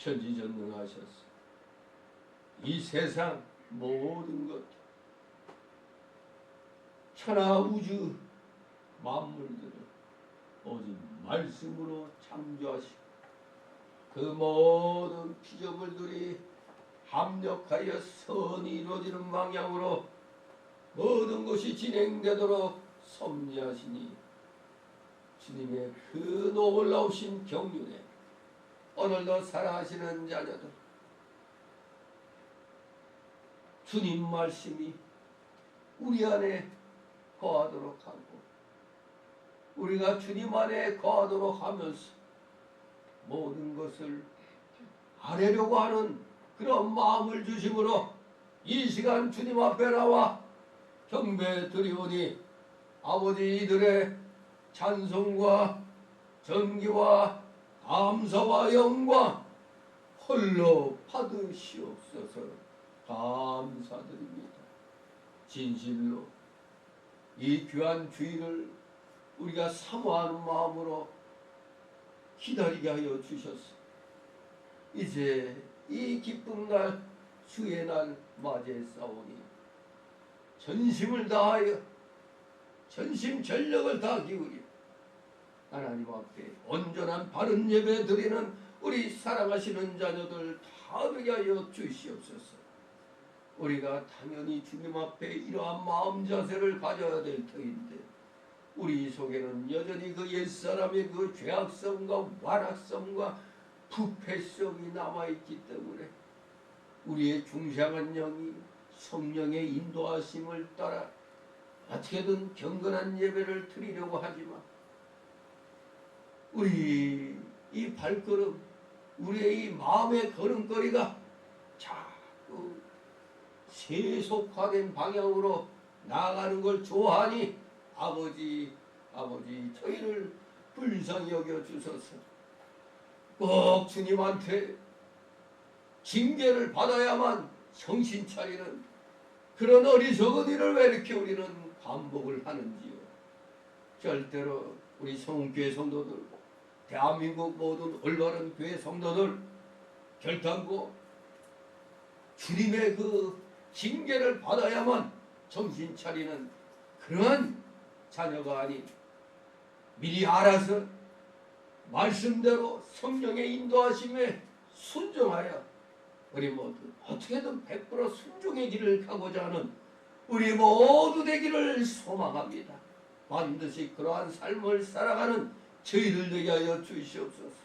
천지전능하셔서 이 세상 모든 것 천하 우주 만물들을 오직 말씀으로 창조하시고 그 모든 피조물들이 합력하여 선이 이루어지는 방향으로 모든 것이 진행되도록 섭리하시니 주님의 그 놀라우신 경륜에 오늘도 살아가시는 자녀들 주님 말씀이 우리 안에 거하도록 하고 우리가 주님 안에 거하도록 하면서 모든 것을 아뢰려고 하는 그런 마음을 주심으로 이 시간 주님 앞에 나와 경배 드리오니 아버지 이들의 찬송과 전기와 감사와 영광 홀로 받으시옵소서. 감사드립니다. 진실로 이 귀한 주일을 우리가 사모하는 마음으로 기다리게 하여 주셨소. 이제 이 기쁜 날 주의 날 맞이했사오니 전심을 다하여 전심전력을 다 기울여 하나님 앞에 온전한 바른 예배 드리는 우리 사랑하시는 자녀들 다 되게 하여 주시옵소서. 우리가 당연히 주님 앞에 이러한 마음 자세를 가져야 될 터인데 우리 속에는 여전히 그 옛사람의 그 죄악성과 완악성과 부패성이 남아있기 때문에 우리의 중생한 영이 성령의 인도하심을 따라 어떻게든 경건한 예배를 드리려고 하지만 우리 이 발걸음 우리의 이 마음의 걸음걸이가 자꾸 세속화된 방향으로 나아가는 걸 좋아하니 아버지 저희를 불쌍히 여겨주소서. 꼭 주님한테 징계를 받아야만 정신 차리는 그런 어리석은 일을 왜 이렇게 우리는 반복을 하는지요. 절대로 우리 성교회 성도들 대한민국 모든 올바른 교회 성도들 결단코 주님의 그 징계를 받아야만 정신 차리는 그런 자녀가 아닌 미리 알아서 말씀대로 성령의 인도하심에 순종하여 우리 모두 어떻게든 100% 순종의 길을 가고자 하는 우리 모두 되기를 소망합니다. 반드시 그러한 삶을 살아가는 저희들 되게 하여 주시옵소서.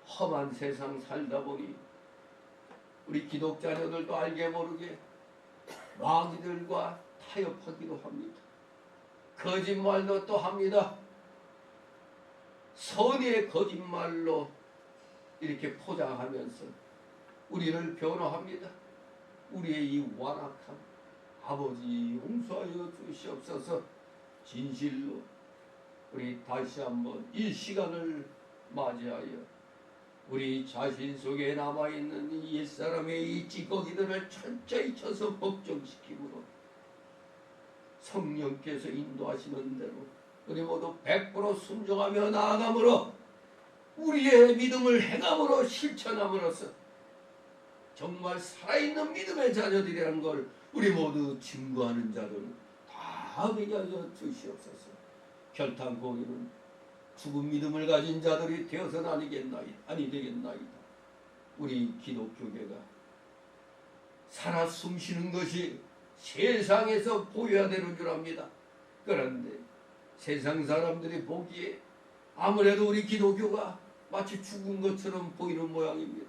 험한 세상 살다 보니 우리 기독자녀들도 알게 모르게 마귀들과 타협하기도 합니다. 거짓말도 또 합니다. 선의의 거짓말로 이렇게 포장하면서 우리를 변호합니다. 우리의 이 완악함 아버지 용서하여 주시옵소서. 진실로 우리 다시 한번 이 시간을 맞이하여 우리 자신 속에 남아있는 이 옛사람의 이 찌꺼기들을 철저히 쳐서 법정시키므로 성령께서 인도하시는 대로 우리 모두 100% 순종하며 나아감으로 우리의 믿음을 행함으로 실천함으로써 정말 살아있는 믿음의 자녀들이라는 걸 우리 모두 증거하는 자들 다 되게 하여 주시옵소서. 결단코 우리는 죽은 믿음을 가진 자들이 되어서는 아니 되겠나이다. 우리 기독교계가 살아 숨쉬는 것이 세상에서 보여야 되는 줄 압니다. 그런데 세상 사람들이 보기에 아무래도 우리 기독교가 마치 죽은 것처럼 보이는 모양입니다.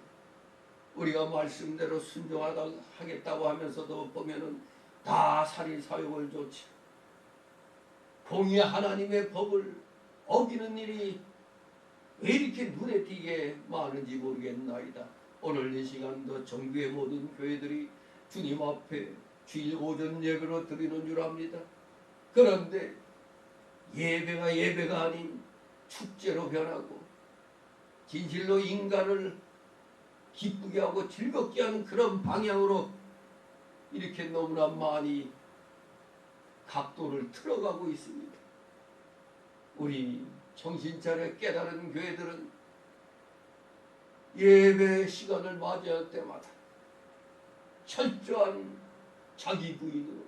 우리가 말씀대로 순종하겠다고 하면서도 보면은 다 살인사욕을 좋지 공의 하나님의 법을 어기는 일이 왜 이렇게 눈에 띄게 많은지 모르겠나이다. 오늘 이 시간도 정교의 모든 교회들이 주님 앞에 주일 오전 예배로 드리는 줄 압니다. 그런데 예배가 아닌 축제로 변하고 진실로 인간을 기쁘게 하고 즐겁게 하는 그런 방향으로 이렇게 너무나 많이 각도를 틀어가고 있습니다. 우리 정신차려 깨달은 교회들은 예배 시간을 맞이할 때마다 철저한 자기 부인으로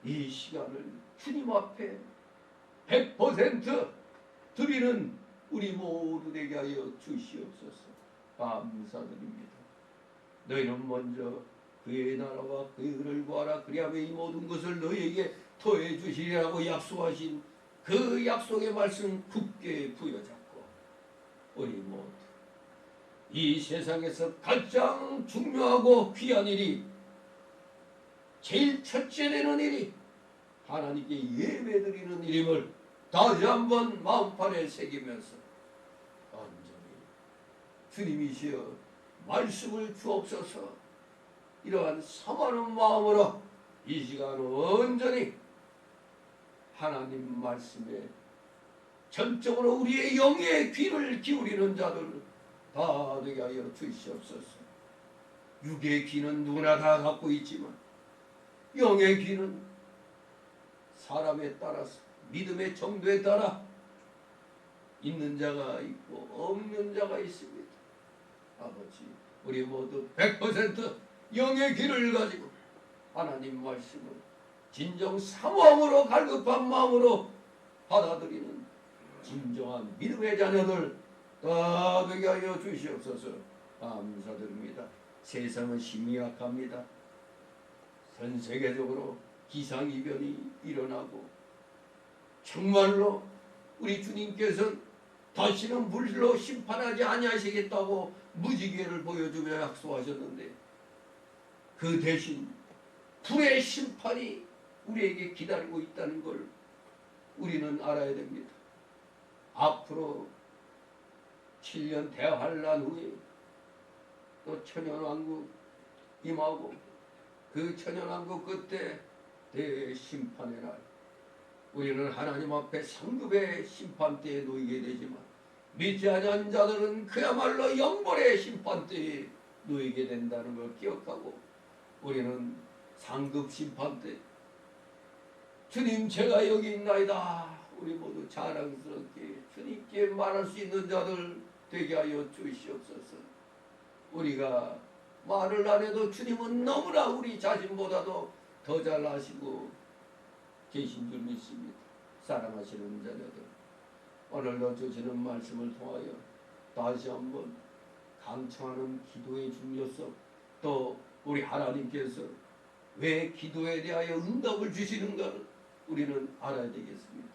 이 시간을 주님 앞에 100% 드리는 우리 모두 되게 하여 주시옵소서. 감사드립니다. 너희는 먼저 그의 나라와 그의 의를 구하라. 그리하면 이 모든 것을 너희에게 더해 주시리라고 약속하신 그 약속의 말씀 굳게 부여잡고 우리 모두 이 세상에서 가장 중요하고 귀한 일이, 제일 첫째 되는 일이 하나님께 예배드리는 일임을 다시 한번 마음판에 새기면서 온전히 주님이시여 말씀을 주옵소서. 이러한 사모하는 마음으로 이 시간 온전히 하나님 말씀에 전적으로 우리의 영의 귀를 기울이는 자들 다 되게 하여 주시옵소서. 육의 귀는 누구나 다 갖고 있지만 영의 귀는 사람에 따라서 믿음의 정도에 따라 있는 자가 있고 없는 자가 있습니다. 아버지, 우리 모두 100% 영의 귀를 가지고 하나님 말씀을 진정 사모함으로 갈급한 마음으로 받아들이는 진정한 믿음의 자녀들 다 되게 하여 주시옵소서. 감사드립니다. 세상은 심히 약합니다. 전 세계적으로 기상이변이 일어나고 정말로 우리 주님께서는 다시는 물로 심판하지 아니하시겠다고 무지개를 보여주며 약속하셨는데 그 대신 불의 심판이 우리에게 기다리고 있다는 걸 우리는 알아야 됩니다. 앞으로 7년 대환란 후에 또 천연왕국 임하고 그 천연왕국 끝에 대심판의 날 우리는 하나님 앞에 상급의 심판대에 놓이게 되지만 믿지 아니한 자들은 그야말로 영벌의 심판대에 놓이게 된다는 걸 기억하고 우리는 상급 심판대 주님 제가 여기 있나이다 우리 모두 자랑스럽게 주님께 말할 수 있는 자들 되게 하여 주시옵소서. 우리가 말을 안 해도 주님은 너무나 우리 자신보다도 더 잘 아시고 계신 줄 믿습니다. 사랑하시는 자녀들, 오늘도 주시는 말씀을 통하여 다시 한번 강청하는 기도의 중요성, 또 우리 하나님께서 왜 기도에 대하여 응답을 주시는가를 우리는 알아야 되겠습니다.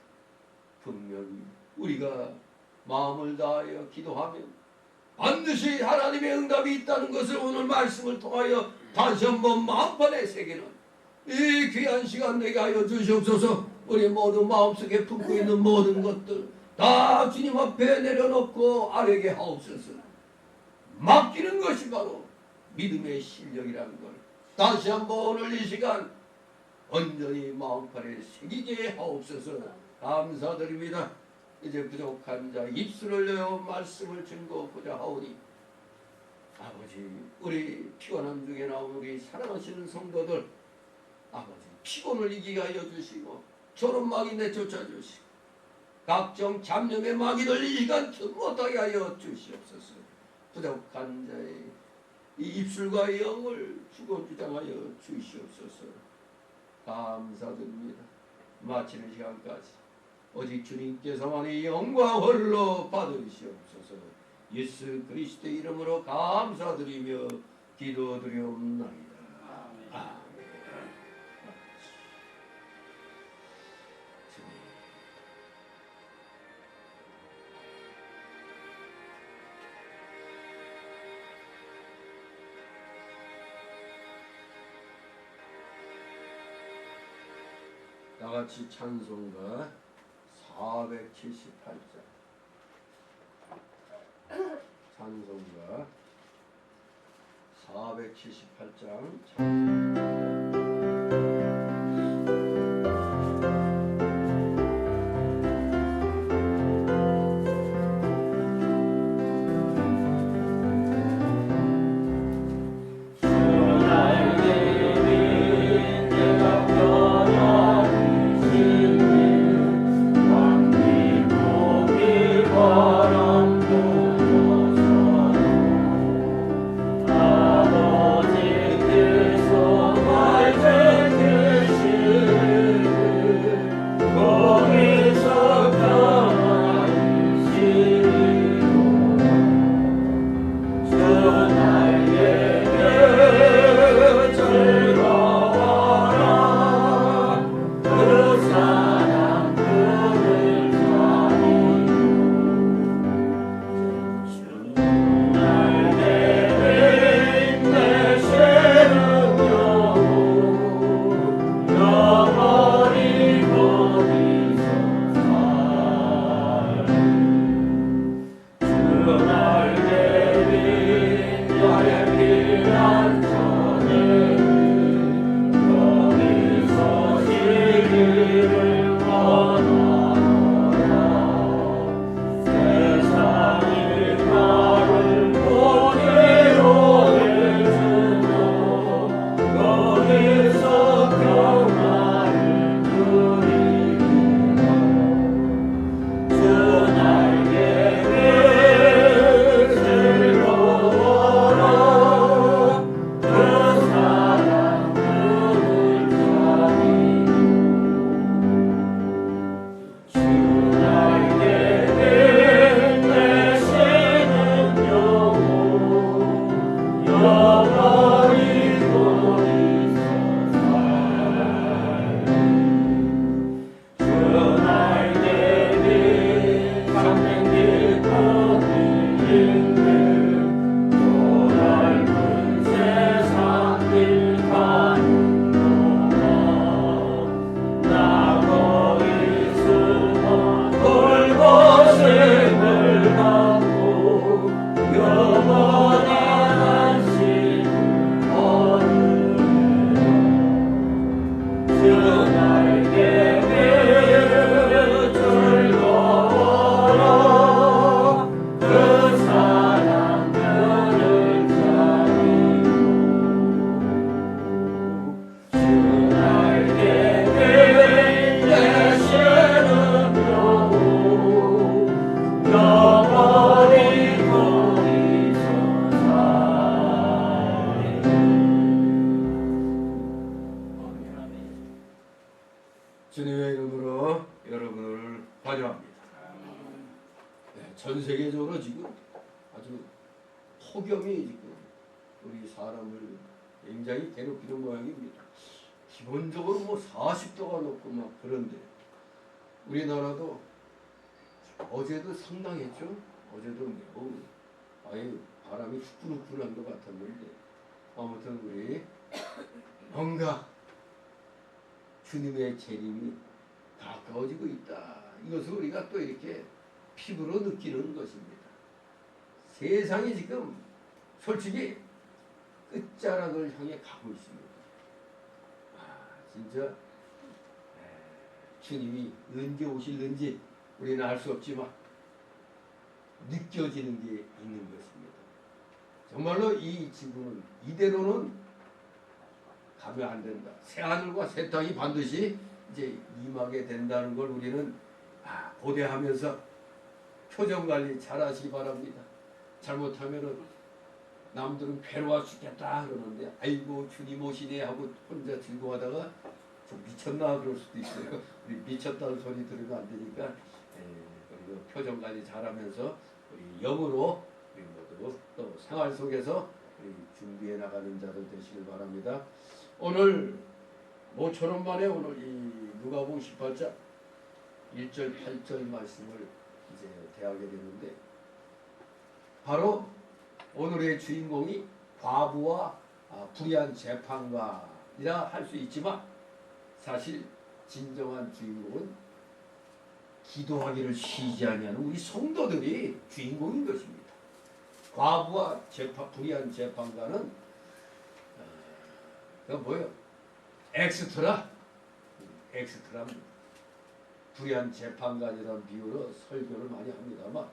분명히 우리가 마음을 다하여 기도하면 반드시 하나님의 응답이 있다는 것을 오늘 말씀을 통하여 다시 한번 마음판에 새기는 이 귀한 시간 되게 하여 주시옵소서. 우리 모두 마음속에 품고 있는 모든 것들 다 주님 앞에 내려놓고 아뢰게 하옵소서. 맡기는 것이 바로 믿음의 실력이라는 걸 다시 한번 오늘 이 시간 온전히 마음판에 새기게 하옵소서. 감사드립니다. 이제 부족한 자 입술을 내어 말씀을 증거하고자 하오니 아버지, 우리 피곤함 중에 나온 우리 사랑하시는 성도들 아버지 피곤을 이기게 하여 주시고 졸음마귀 내쫓아 주시고 각종 잡념의 마귀를 이 시간 못하게 하여 주시옵소서. 부족한 자의 이 입술과 영을 주권주장하여 주시옵소서. 감사드립니다. 마치는 시간까지 오직 주님께서만이 영광 홀로 받으시옵소서. 예수 그리스도의 이름으로 감사드리며 기도드리옵나이다. 아멘. 다같이 찬송가 478장 찬송가 478장 바람 불어서 주님의 이름으로 여러분을 환영합니다. 네, 전 세계적으로 지금 아주 폭염이 지금 우리 사람을 굉장히 괴롭히는 모양입니다. 기본적으로 뭐 40도가 넘고 막 그런데 우리나라도 어제도 상당했죠. 어제도 매우 아예 바람이 후끈후끈한 것 같았는데 아무튼 우리 뭔가 주님의 재림이 가까워지고 있다. 이것을 우리가 또 이렇게 피부로 느끼는 것입니다. 세상이 지금 솔직히 끝자락을 향해 가고 있습니다. 진짜 주님이 언제 오실는지 우리는 알 수 없지만 느껴지는 게 있는 것입니다. 정말로 이 지구는 이대로는 가면 안 된다. 새 하늘과 새 땅이 반드시 이제 임하게 된다는 걸 우리는 고대하면서 표정 관리 잘 하시기 바랍니다. 잘못하면은 남들은 괴로워 죽겠다 그러는데 아이고 주님 오시네 하고 혼자 즐거워하다가 좀 미쳤나 그럴 수도 있어요. 우리 미쳤다는 소리 들으면 안 되니까 그리고 표정 관리 잘하면서 우리 영으로 우리 모두 또 생활 속에서 우리 준비해 나가는 자들 되시길 바랍니다. 오늘 모처럼 만에 오늘 이 누가복음 18장 1절 8절 말씀을 이제 대하게 되는데 바로 오늘의 주인공이 과부와 불의한 재판관이라 할 수 있지만 사실 진정한 주인공은 기도하기를 쉬지 아니하는 우리 성도들이 주인공인 것입니다. 과부와 불의한 재판관은 그 뭐예요? 엑스트라입니다. 불의한 재판관이라는 비유로 설교를 많이 합니다만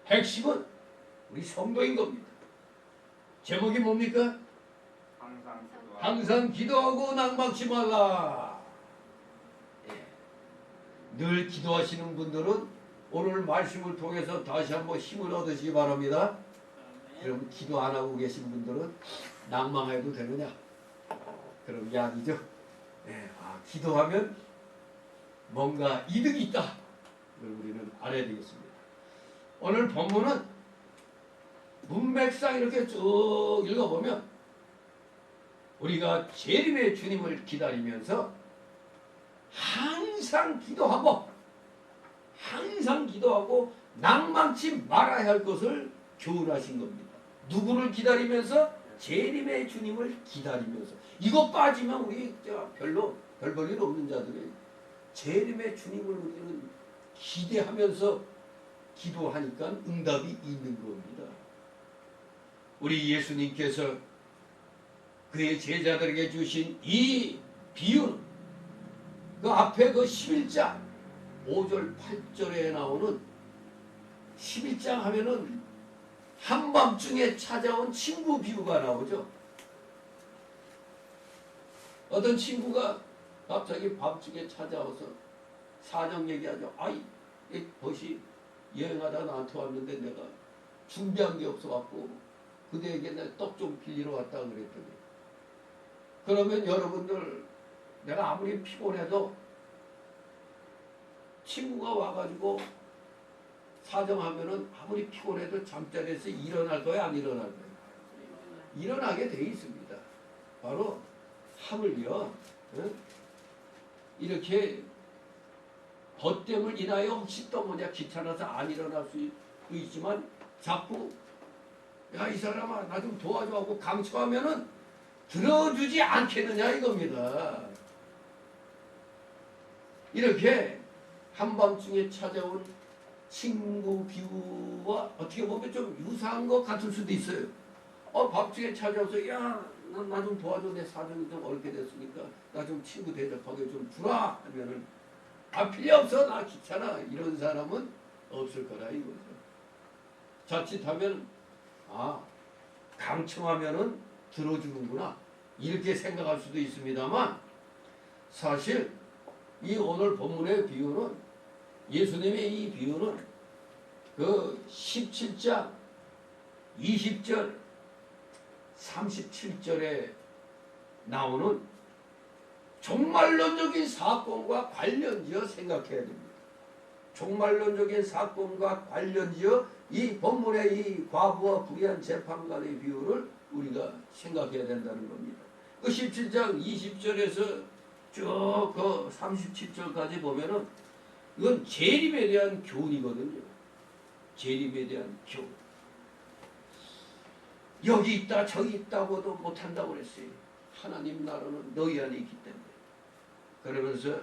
핵심은 우리 성도인 겁니다. 제목이 뭡니까? 항상 기도하고 낙망치 말라. 늘 기도하시는 분들은 오늘 말씀을 통해서 다시 한번 힘을 얻으시기 바랍니다. 여러분 기도 안 하고 계신 분들은 낙망해도 되느냐? 그런 게 아니죠. 기도하면 뭔가 이득이 있다. 그걸 우리는 알아야 되겠습니다. 오늘 본문은 문맥상 이렇게 쭉 읽어보면 우리가 재림의 주님을 기다리면서 항상 기도하고 낙망치 말아야 할 것을 교훈하신 겁니다. 누구를 기다리면서? 재림의 주님을 기다리면서. 이거 빠지면 우리 별로 별 볼일 없는 자들이 재림의 주님을 우리는 기대하면서 기도하니까 응답이 있는 겁니다. 우리 예수님께서 그의 제자들에게 주신 이 비유는 그 앞에 그 11장 5절 8절에 나오는 11장 하면은 한밤중에 찾아온 친구 비유가 나오죠. 어떤 친구가 갑자기 밤중에 찾아와서 사정 얘기하죠. 아이 벗이 여행하다 나한테 왔는데 내가 준비한 게 없어갖고 그대에게 내 떡 좀 빌리러 왔다 그랬더니 그러면 여러분들 내가 아무리 피곤해도 친구가 와가지고 사정하면은 아무리 피곤해도 잠자리에서 일어날 거야 안 일어날 거야? 일어나게 돼 있습니다. 바로 하물며 이렇게 벗됨을 인하여 혹시 또 뭐냐 귀찮아서 안 일어날 수 있지만 자꾸 야 이 사람아 나 좀 도와줘 하고 강추하면은 들어주지 않겠느냐 이겁니다. 이렇게 한밤중에 찾아온 친구 비유와 어떻게 보면 좀 유사한 것 같을 수도 있어요. 밥집에 찾아와서 야, 나 좀 도와줘. 내 사정이 좀 어렵게 됐으니까 나 좀 친구 대접하게 좀 주라 하면은 필요 없어. 나 귀찮아. 이런 사람은 없을 거라 이거죠. 자칫하면 강청하면은 들어주는구나 이렇게 생각할 수도 있습니다만 사실 이 오늘 본문의 비유는 예수님의 이 비유는 그 17장 20절 37절에 나오는 종말론적인 사건과 관련지어 생각해야 됩니다. 종말론적인 사건과 관련지어 이 본문의 이 과부와 불의한 재판관의 비유를 우리가 생각해야 된다는 겁니다. 그 17장 20절에서 쭉 그 37절까지 보면은 이건 재림에 대한 교훈이거든요. 재림에 대한 교훈. 여기 있다 저기 있다고도 못한다고 그랬어요. 하나님 나라는 너희 안에 있기 때문에. 그러면서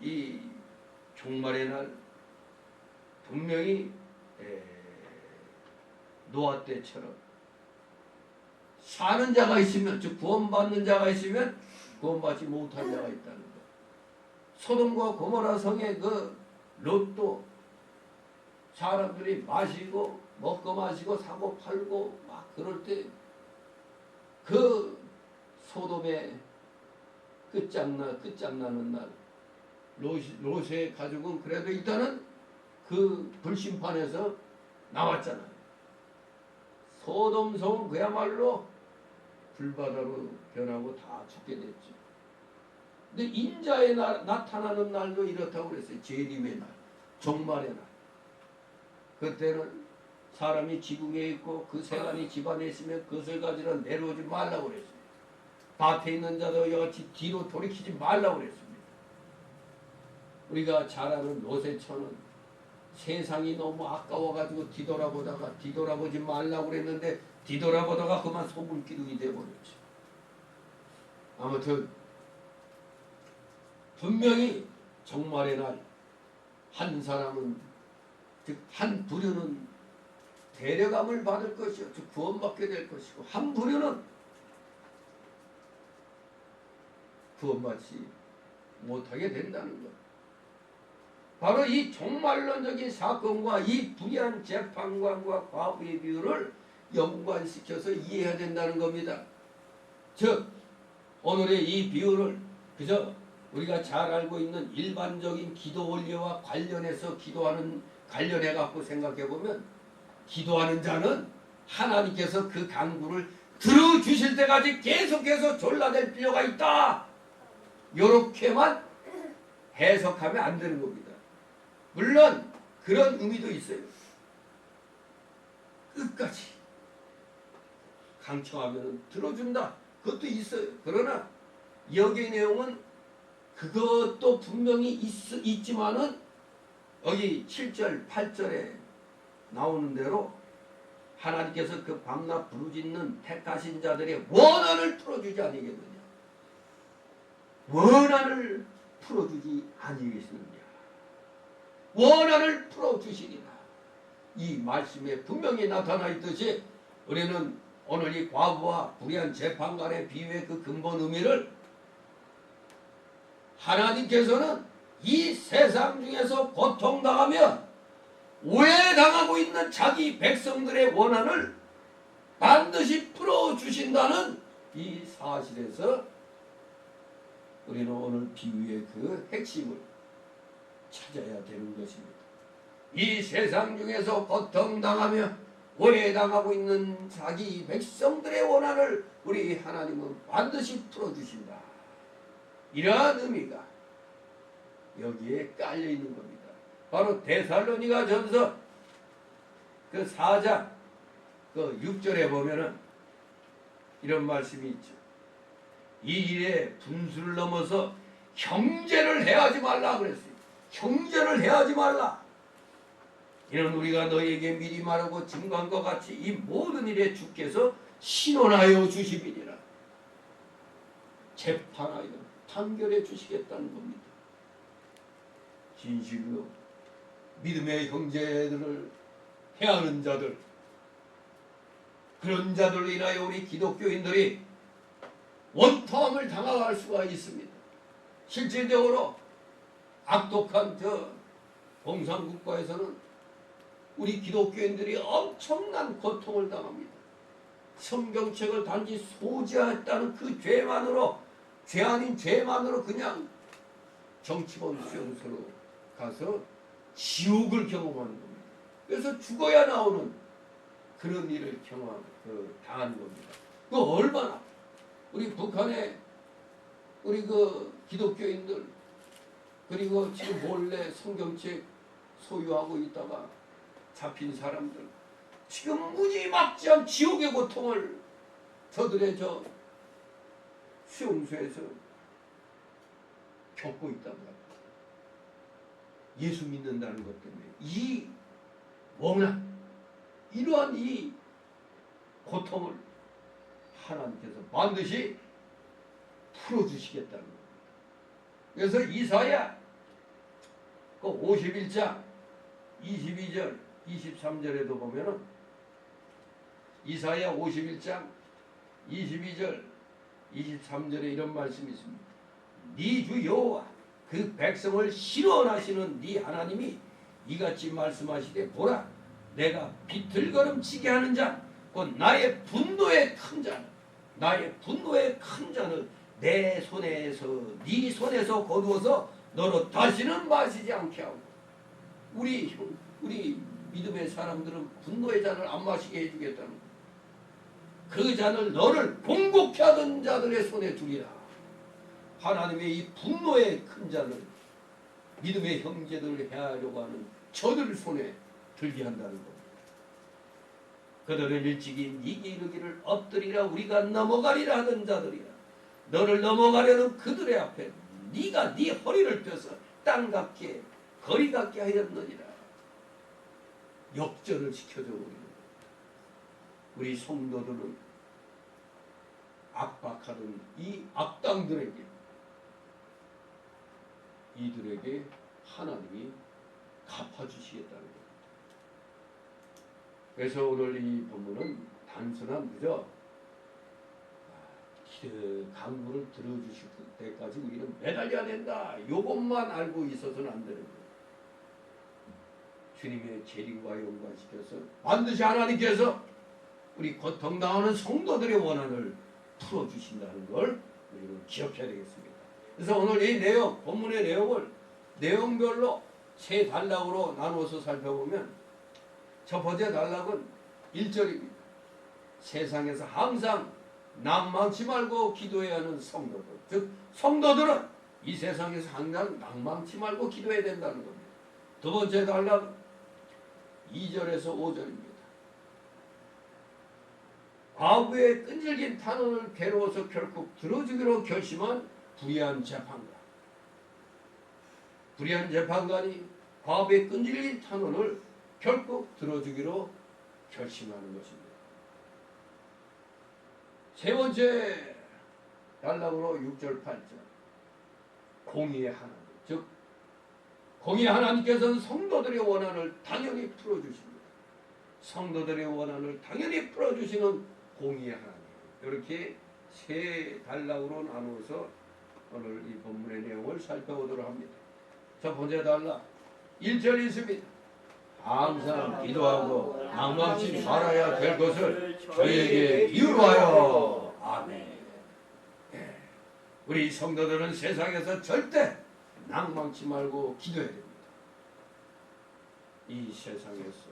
이 종말의 날 분명히 노아 때처럼 사는 자가 있으면 즉 구원받는 자가 있으면 구원받지 못한 자가 있다는 것. 소돔과 고모라 성의 그 롯도 사람들이 마시고 먹고 마시고 사고 팔고 막 그럴 때 그 소돔의 끝장나는 날 롯의 가족은 그래도 일단은 그 불심판에서 나왔잖아요. 소돔 성은 그야말로 불바다로 변하고 다 죽게 됐죠. 근데 인자의 날 나타나는 날도 이렇다고 그랬어요. 재림의 날, 종말의 날. 그때는 사람이 지붕에 있고 그 세간이 집안에 있으면 그것을 가지러 내려오지 말라고 그랬어요. 밭에 있는 자도 여같이 뒤로 돌이키지 말라고 그랬습니다. 우리가 잘 아는 롯의처는 세상이 너무 아까워가지고 뒤돌아보지 말라고 그랬는데 뒤돌아보다가 그만 소불기둥이 되어버렸죠. 아무튼 분명히 종말의 날 한 사람은 즉 한 부류는 데려감을 받을 것이요 즉 구원받게 될 것이고 한 부류는 구원받지 못하게 된다는 것. 바로 이 종말론적인 사건과 이 불의한 재판관과 과부의 비유를 연관시켜서 이해해야 된다는 겁니다. 즉 오늘의 이 비유를 그저 우리가 잘 알고 있는 일반적인 기도 원리와 관련해 갖고 생각해 보면 기도하는 자는 하나님께서 그 간구를 들어주실 때까지 계속해서 졸라댈 필요가 있다. 이렇게만 해석하면 안 되는 겁니다. 물론 그런 의미도 있어요. 끝까지 강청하면 들어준다. 그것도 있어요. 그러나 여기의 내용은 그것도 분명히 있지만은 여기 7절, 8절에 나오는 대로 하나님께서 그 밤낮 부르짖는 택하신 자들의 원한을 풀어주지 아니겠느냐. 원한을 풀어주지 아니겠느냐. 원한을 풀어주시리라. 이 말씀에 분명히 나타나 있듯이 우리는 오늘 이 과부와 불의한 재판관의 비유의 그 근본 의미를 하나님께서는 이 세상 중에서 고통당하며 오해당하고 있는 자기 백성들의 원한을 반드시 풀어주신다는 이 사실에서 우리는 오늘 비유의 그 핵심을 찾아야 되는 것입니다. 이 세상 중에서 고통당하며 오해당하고 있는 자기 백성들의 원한을 우리 하나님은 반드시 풀어주신다. 이러한 의미가 여기에 깔려 있는 겁니다. 바로 데살로니가 전서 그 4장 그 6절에 보면은 이런 말씀이 있죠. 이 일에 분수를 넘어서 형제를 해하지 말라 그랬어요. 형제를 해하지 말라. 이는 우리가 너희에게 미리 말하고 증거한것 같이 이 모든 일에 주께서 신원하여 주시리라. 재판하여 판결해 주시겠다는 겁니다. 진실로 믿음의 형제들을 해하는 자들, 그런 자들로 인하여 우리 기독교인들이 원통함을 당할 수가 있습니다. 실질적으로 악독한 공산국가에서는 우리 기독교인들이 엄청난 고통을 당합니다. 성경책을 단지 소지했다는 그 죄만으로, 죄 아닌 죄만으로 그냥 정치범 수용소로 가서 지옥을 경험하는 겁니다. 그래서 죽어야 나오는 그런 일을 당하는 겁니다. 그 얼마나 우리 북한의 우리 그 기독교인들, 그리고 지금 몰래 성경책 소유하고 있다가 잡힌 사람들, 지금 무지막지한 지옥의 고통을 저들의 수용소에서 겪고 있다고 합니다. 예수 믿는다는 것 때문에 이 원한, 이러한 이 고통을 하나님께서 반드시 풀어주시겠다는 겁니다. 그래서 이사야 그 51장 22절 23절에도 보면은 이사야 51장 22절 23절에 이런 말씀이 있습니다. 네 주 여호와 그 백성을 실현하시는 네 하나님이 이같이 말씀하시되 보라, 내가 비틀거름치게 하는 자 곧 나의 분노의 큰 자는, 나의 분노의 큰 자는 내 손에서, 네 손에서 거두어서 너로 다시는 마시지 않게 하고, 우리 믿음의 사람들은 분노의 잔을 안 마시게 해주겠다는 거예요. 그 잔을 너를 공곡케 하던 자들의 손에 두리라. 하나님의 이 분노의 큰 잔을 믿음의 형제들을 해하려고 하는 저들 손에 들게 한다는 겁니다. 그들은 일찍이 네게 이르기를 엎드리라 우리가 넘어가리라 하던 자들이라. 너를 넘어가려는 그들의 앞에 네가 네 허리를 펴서 땅 같게 거리 같게 하였느니라. 역전을 시켜줘 우리 성도들은 압박하던 이 악당들에게, 이들에게 하나님이 갚아주시겠다는 거예요. 그래서 오늘 이 본문은 단순한 그저 강구를 들어주실 때까지 우리는 매달려야 된다, 요것만 알고 있어서는 안 되는 거예요. 주님의 재림과 연관시켜서 반드시 하나님께서 우리 고통당하는 성도들의 원한을 풀어주신다는 걸 우리는 기억해야 되겠습니다. 그래서 오늘 이 내용, 본문의 내용을 내용별로 세 단락으로 나누어서 살펴보면, 첫 번째 단락은 1절입니다. 세상에서 항상 낭망치 말고 기도해야 하는 성도들, 즉 성도들은 이 세상에서 항상 낭망치 말고 기도해야 된다는 겁니다. 두 번째 단락은 2절에서 5절입니다. 과부의 끈질긴 탄원을 괴로워서 결국 들어주기로 결심한 불의한 재판관이 과부의 끈질긴 탄원을 결국 들어주기로 결심하는 것입니다. 세 번째 단락으로 6절 8절 공의의 하나님, 즉 공의의 하나님께서는 성도들의 원한을 당연히 풀어주십니다. 성도들의 원한을 당연히 풀어주시는 공의의 하나님, 이렇게 세 단락으로 나누어서 오늘 이 본문의 내용을 살펴보도록 합니다. 첫 번째 단락 1절이 있습니다. 항상 기도하고 낭망치 말아야 될 것을 저희에게 이유하여. 아멘. 우리 성도들은 세상에서 절대 낭망치 말고 기도해야 됩니다. 이 세상에서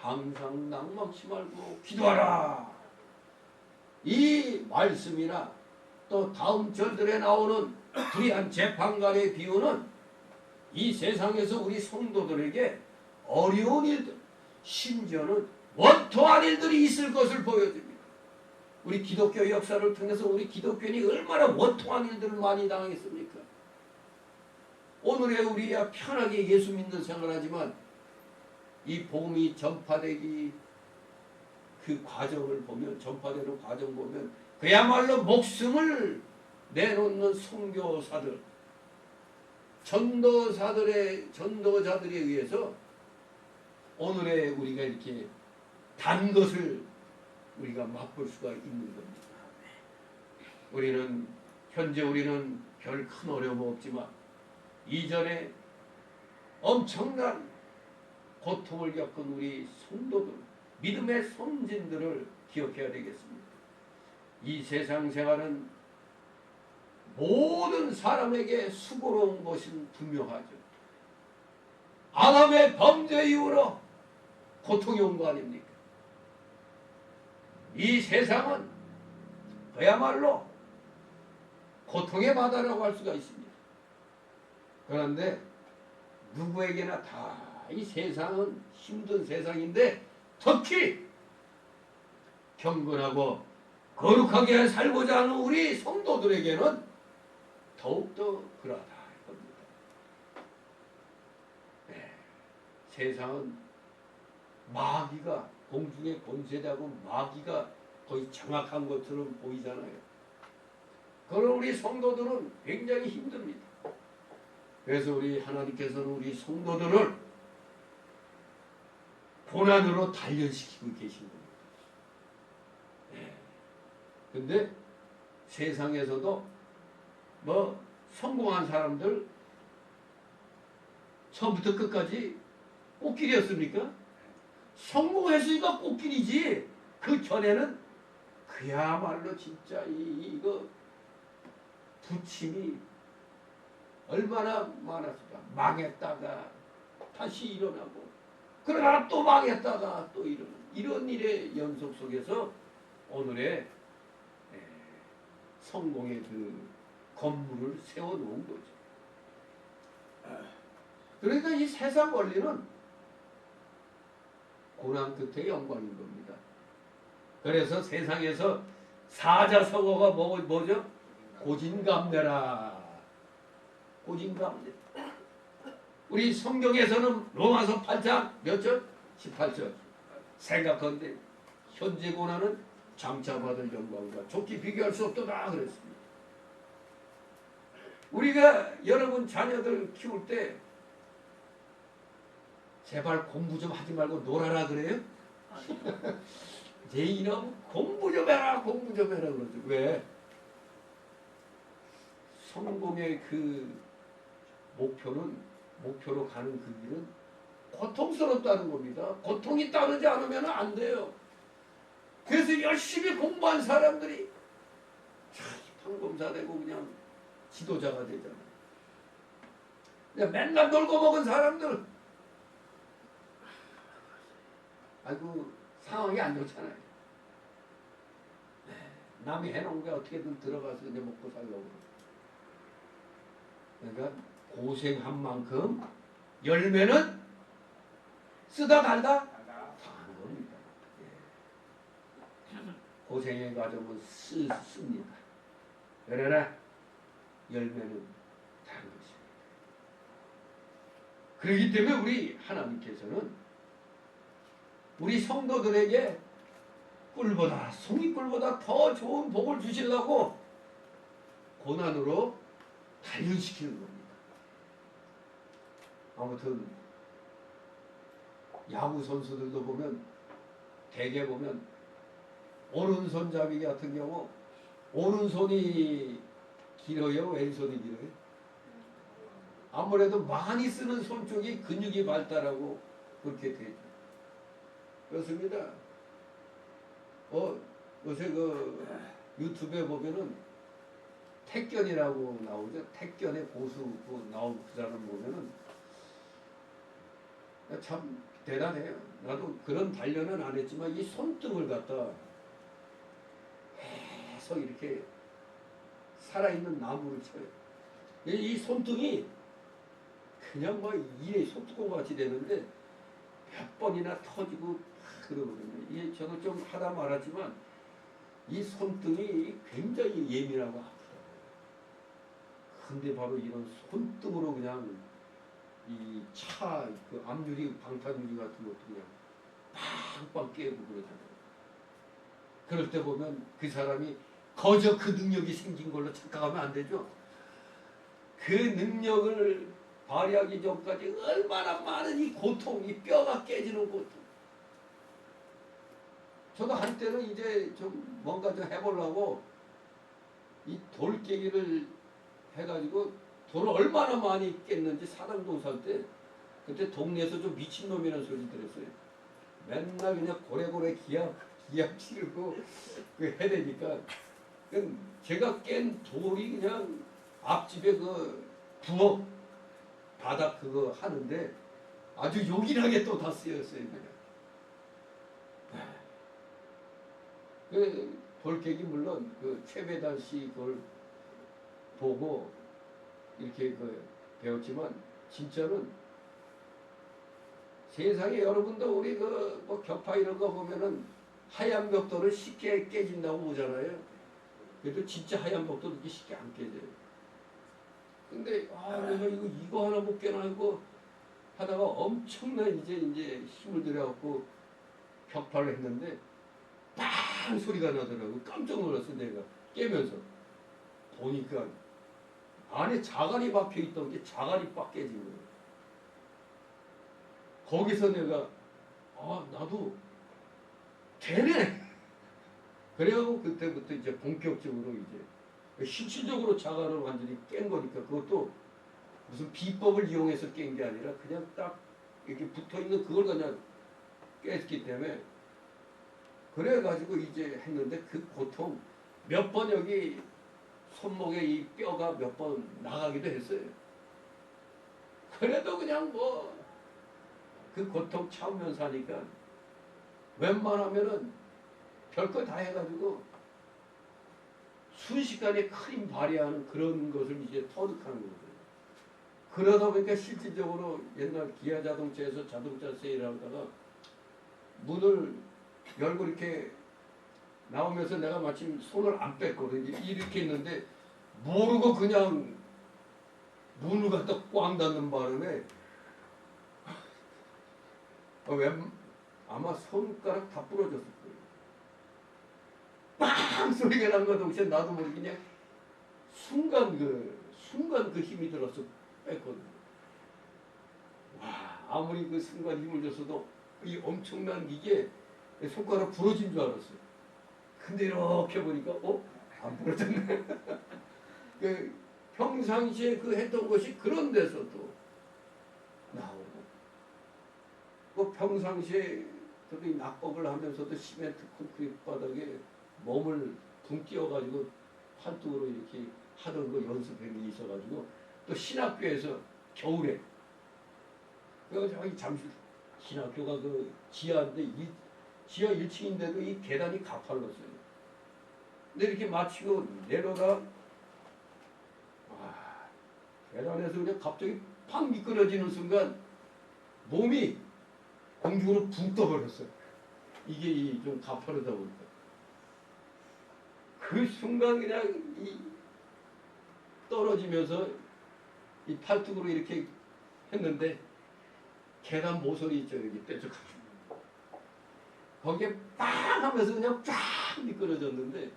항상 낭망치 말고 기도하라. 이 말씀이나 또 다음 절들에 나오는 불의한 재판관의 비유는 이 세상에서 우리 성도들에게 어려운 일들, 심지어는 원통한 일들이 있을 것을 보여줍니다. 우리 기독교 역사를 통해서 우리 기독교인이 얼마나 원통한 일들을 많이 당했습니까? 오늘의 우리야 편하게 예수 믿는 생활하지만 이 복음이 전파되기 그 과정을 보면, 전파되는 과정 보면 그야말로 목숨을 내놓는 선교사들, 전도자들에 의해서 오늘의 우리가 이렇게 단 것을 우리가 맛볼 수가 있는 겁니다. 현재 우리는 별 큰 어려움 없지만 이전에 엄청난 고통을 겪은 우리 성도들, 믿음의 선진들을 기억해야 되겠습니다. 이 세상 생활은 모든 사람에게 수고로운 것은 분명하죠. 아담의 범죄 이후로 고통이 온 거 아닙니까? 이 세상은 그야말로 고통의 바다라고 할 수가 있습니다. 그런데 누구에게나 다 이 세상은 힘든 세상인데 특히 경건하고 거룩하게 살고자 하는 우리 성도들에게는 더욱더 그러하다 이겁니다. 네, 세상은 마귀가 공중의 권세자고 마귀가 거의 장악한 것처럼 보이잖아요. 그럼 우리 성도들은 굉장히 힘듭니다. 그래서 우리 하나님께서는 우리 성도들을 고난으로 단련시키고 계신 겁니다. 근데 세상에서도 뭐 성공한 사람들 처음부터 끝까지 꽃길이었습니까? 성공했으니까 꽃길이지. 그 전에는 그야말로 진짜 이거 부침이 얼마나 많았을까. 망했다가 다시 일어나고 그러다가 또 망했다가 또 일어나고 이런 일의 연속 속에서 오늘의 성공의 그 건물을 세워놓은 거죠. 그러니까 이 세상 원리는 고난 끝에 영광인 겁니다. 그래서 세상에서 사자성어가 뭐죠? 고진감래라. 고진감래. 우리 성경에서는 로마서 8장 몇 절? 18절. 생각건대 현재 고난은 장차 받을 영광과 좋게 비교할 수 없도다 그랬습니다. 우리가 여러분 자녀들 키울 때 제발 공부 좀 하지 말고 놀아라 그래요? 내 이놈 공부 좀 해라 공부 좀 해라 그러죠. 왜? 성공의 그 목표로 가는 그 길은 고통스럽다는 겁니다. 고통이 따르지 않으면 안 돼요. 그래서 열심히 공부한 사람들이 판검사 되고 그냥 지도자가 되잖아요. 그냥 맨날 놀고 먹은 사람들 아이고 상황이 안 좋잖아요. 남이 해놓은 게 어떻게든 들어가서 이제 먹고 살려고. 그러니까 고생한 만큼 열매는 쓰다 달다 당하는 겁니다. 고생의 과정은 씁니다. 그러나 열매는 다른 것입니다. 그렇기 때문에 우리 하나님께서는 우리 성도들에게 꿀보다 송이꿀보다 더 좋은 복을 주시려고 고난으로 단련시키는 겁니다. 아무튼 야구 선수들도 보면 대개 보면 오른손잡이 같은 경우 오른손이 길어요? 왼손이 길어요? 아무래도 많이 쓰는 손 쪽이 근육이 발달하고 그렇게 되죠. 그렇습니다. 요새 그 유튜브에 보면은 택견이라고 나오죠. 택견의 고수 나온 그 사람 보면은 참 대단해요. 나도 그런 단련은 안 했지만 이 손등을 갖다 계속 이렇게 살아있는 나무를 쳐요. 이 손등이 그냥 뭐 일에 손뚜껑 같이 되는데 몇 번이나 터지고 그러거든요. 이게 저도 좀 하다 말았지만 이 손등이 굉장히 예민하고 아프더라고요. 근데 바로 이런 손등으로 그냥 이 차 그 앞유리 방탄유리 같은 것도 그냥 빵빵 깨고 그러잖아요. 그럴 때 보면 그 사람이 거저 그 능력이 생긴 걸로 착각하면 안 되죠. 그 능력을 발휘하기 전까지 얼마나 많은 이 고통, 이 뼈가 깨지는 고통. 저도 한때는 이제 좀 뭔가 좀 해보려고 이 돌깨기를 해가지고 돌을 얼마나 많이 깼는지 사당동 살 때 그때 동네에서 좀 미친놈이라는 소리 들었어요. 맨날 그냥 고래고래 기합 치르고 그 해야 되니까 제가 깬 돌이 그냥 앞집에 그 부엌 바닥 그거 하는데 아주 요긴하게 또 다 쓰였어요. 그냥. 그 돌깨기 물론 그 최배단 씨 그걸 보고 이렇게 그 배웠지만 진짜는 세상에 여러분도 우리 그 뭐 격파 이런 거 보면은 하얀 벽돌은 쉽게 깨진다고 보잖아요. 그래도 진짜 하얀 벽돌 이렇게 쉽게 안 깨져요. 근데 내가 이거 하나 못 깨나고 하다가 엄청난 이제 힘을 들여갖고 격파를 했는데 빵 소리가 나더라고. 깜짝 놀랐어 내가 깨면서 보니까 안에 자갈이 박혀있던 게 자갈이 빡 깨진 거예요. 거기서 내가 나도 되네. 그래갖고 그때부터 이제 본격적으로 이제 실질적으로 자갈을 완전히 깬 거니까 그것도 무슨 비법을 이용해서 깬 게 아니라 그냥 딱 이렇게 붙어있는 그걸 그냥 깼기 때문에 그래가지고 이제 했는데 그 고통 몇 번 여기 손목에 이 뼈가 몇 번 나가기도 했어요. 그래도 그냥 뭐 그 고통 참으면서 하니까 웬만하면은 별거 다 해가지고 순식간에 큰 힘 발휘하는 그런 것을 이제 터득하는 거예요. 그러다 보니까 실질적으로 옛날 기아 자동차에서 자동차 세일을 하다가 문을 열고 이렇게 나오면서 내가 마침 손을 안 뺐거든요. 이렇게 있는데 모르고 그냥 문을 갖다 꽝 닫는 바람에 아마 손가락 다 부러졌을 거예요. 빵 소리가 난 거 동시에 나도 모르게 그냥 순간 그 힘이 들어서 뺐거든요. 와, 아무리 그 순간 힘을 줬어도 이 엄청난 이게 손가락 부러진 줄 알았어요. 근데 이렇게 보니까 안 부러졌네. 그 평상시에 그 했던 것이 그런 데서도 나오고 그 평상시에 저도 이 낙법을 하면서도 시멘트 콘크리트 바닥에 몸을 붕 띄워가지고 팔뚝으로 이렇게 하던 거 연습한 게 있어가지고 또 신학교에서 겨울에 저기 잠실 신학교가 그 지하인데 이 지하 1층인데도 이 계단이 가팔랐어요. 근데 이렇게 마치고 내려가 계단에서 그냥 갑자기 팍 미끄러지는 순간 몸이 공중으로 붕 떠버렸어요. 이게 좀 가파르다 보니까 그 순간 그냥 이 떨어지면서 이 팔뚝으로 이렇게 했는데 계단 모서리 있죠. 여기 뾰족하게 거기에 빵 하면서 그냥 쫙 미끄러졌는데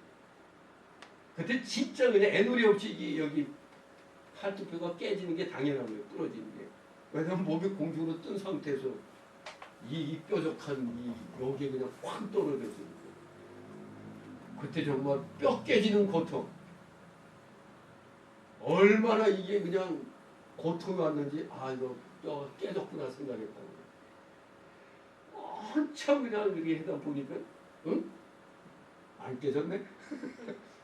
그때 진짜 그냥 애누리 없이 여기 팔뚝뼈가 깨지는 게 당연한 거예요. 부러지는 게. 왜냐면 몸이 공중으로 뜬 상태에서 이 뾰족한 여기에 그냥 확 떨어졌어요. 그때 정말 뼈 깨지는 고통. 얼마나 이게 그냥 고통이 왔는지 이거 뼈가 깨졌구나 생각했다고. 한참 그냥 이렇게 하다 보니까 안 깨졌네?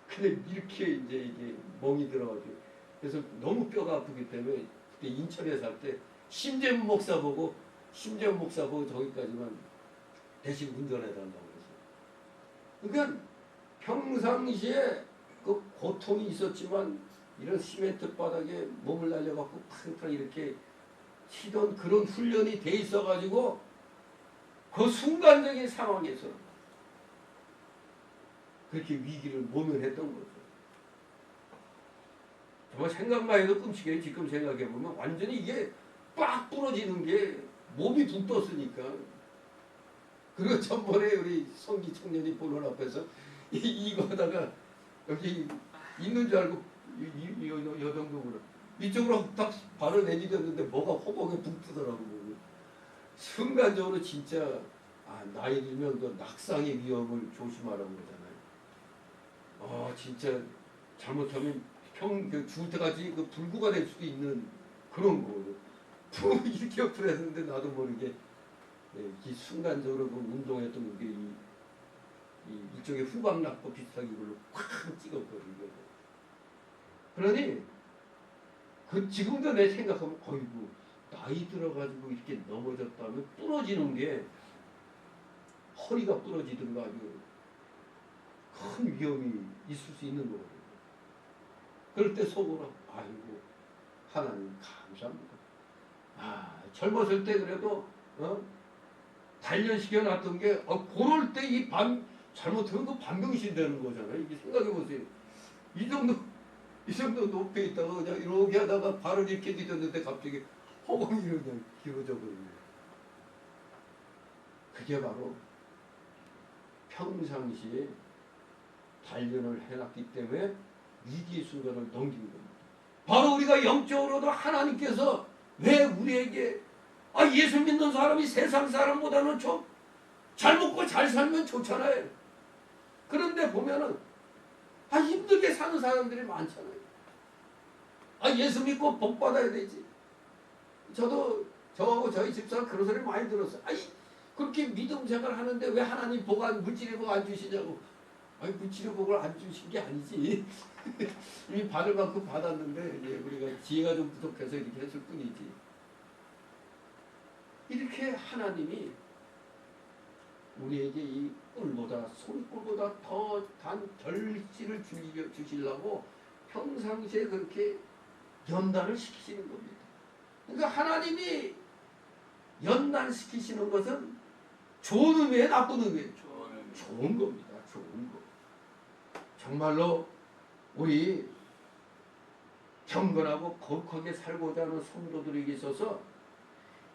근데 이렇게 이제 이게 멍이 들어가지고 그래서 너무 뼈가 아프기 때문에 그때 인천에 살 때 심재문 목사 보고 저기까지만 대신 운전해달라고 그랬어요. 그러니까 평상시에 그 고통이 있었지만 이런 시멘트 바닥에 몸을 날려갖고 팡팡 이렇게 치던 그런 훈련이 돼 있어가지고 그 순간적인 상황에서 그렇게 위기를 모면했던 거죠. 정말 생각만 해도 끔찍해요. 지금 생각해보면 완전히 이게 빡 부러지는 게 몸이 붕 떴으니까. 그리고 전번에 우리 성기 청년이 보는 앞에서 이거 하다가 여기 있는 줄 알고 여정동으로 이쪽으로 딱 발을 내디뎠는데 뭐가 허공에 붕 뜨더라고. 순간적으로 진짜 나이 들면 그 낙상의 위험을 조심하라고 그러잖아요. 진짜 잘못하면 죽을 때까지 그 불구가 될 수도 있는 그런 거거든. 이렇게 옆으로 했는데 나도 모르게 이 순간적으로 그 운동했던 게 이 일종의 후방낙법 비슷하게 이걸로 확 찍었거든요. 그러니 지금도 내 생각하면 어이구 나이 들어가지고 이렇게 넘어졌다면 부러지는 게 허리가 부러지든가 아주 큰 위험이 있을 수 있는 거거든요. 그럴 때 속으로 아이고 하나님 감사합니다. 젊었을 때 그래도 단련시켜 놨던 게 그럴 때 이 잘못하면 그 반병신 되는 거잖아요. 이게 생각해 보세요. 이 정도 높이에 있다가 그냥 이렇게 하다가 발을 이렇게 디뎠는데 갑자기 허공이 그냥 길어져 버리네. 그게 바로 평상시에 단련을 해놨기 때문에 위기의 순간을 넘긴 겁니다. 바로 우리가 영적으로도 하나님께서 왜 우리에게 예수 믿는 사람이 세상 사람보다는 좀 잘 먹고 잘 살면 좋잖아요. 그런데 보면은 힘들게 사는 사람들이 많잖아요. 예수 믿고 복 받아야 되지. 저도 저하고 저희 집사람 그런 소리 많이 들었어요. 그렇게 믿음 생활 하는데 왜 하나님 물질의 복 안 주시냐고. 물질의 복을 안 주신 게 아니지. 이미 받을 만큼 받았는데 우리가 지혜가 좀 부족해서 이렇게 했을 뿐이지. 이렇게 하나님이 우리에게 이 꿀보다 손꿀보다 더 단 결실을 주시려고 평상시에 그렇게 연단을 시키시는 겁니다. 그러니까 하나님이 연단시키시는 것은 좋은 의미에 나쁜 의미에 좋은 겁니다. 좋은 거. 정말로 우리 경건하고 거룩하게 살고자 하는 성도들에게 있어서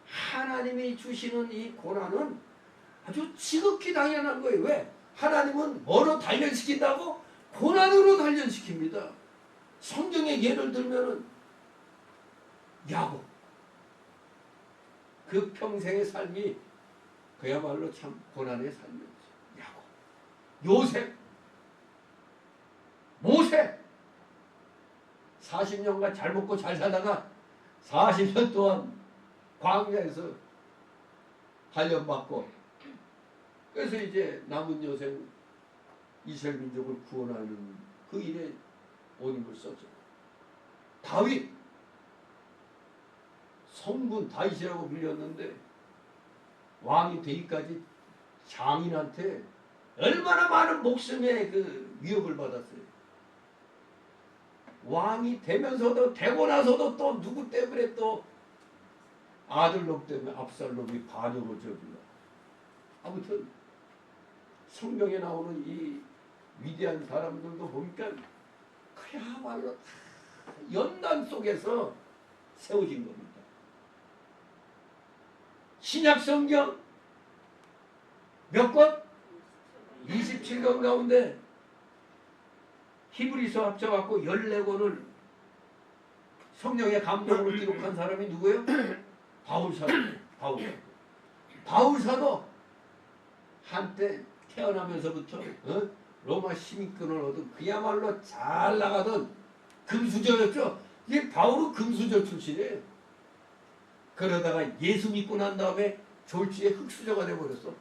하나님이 주시는 이 고난은 아주 지극히 당연한 거예요. 왜? 하나님은 뭐로 단련시킨다고? 고난으로 단련시킵니다. 성경의 예를 들면은 야곱. 그 평생의 삶이 그야말로 참 고난의 삶이었죠. 야곱. 요셉. 모세. 40년간 잘 먹고 잘 살다가 40년 동안 광야에서 단련받고 그래서 이제 남은 여생 이스라엘 민족을 구원하는 그 일에 온 힘을 썼죠. 다윗 성군 다윗이라고 불렸는데 왕이 되기까지 장인한테 얼마나 많은 목숨의 그 위협을 받았어요. 왕이 되면서도 되고 나서도 또 누구 때문에 또 아들놈 때문에 압살롬이 반역을 저질러. 아무튼 성경에 나오는 이 위대한 사람들도 보니까 그야말로 연단 속에서 세워진 겁니다. 신약 성경 몇 권? 27권 가운데 히브리서 합쳐갖고 14권을 성령의 감동으로 기록한 사람이 누구예요? 바울사도. 바울사도 한때 태어나면서부터 로마 시민권을 얻은 그야말로 잘 나가던 금수저였죠. 이게 바울은 금수저 출신이에요. 그러다가 예수 믿고 난 다음에 졸지에 흙수저가 돼버렸어.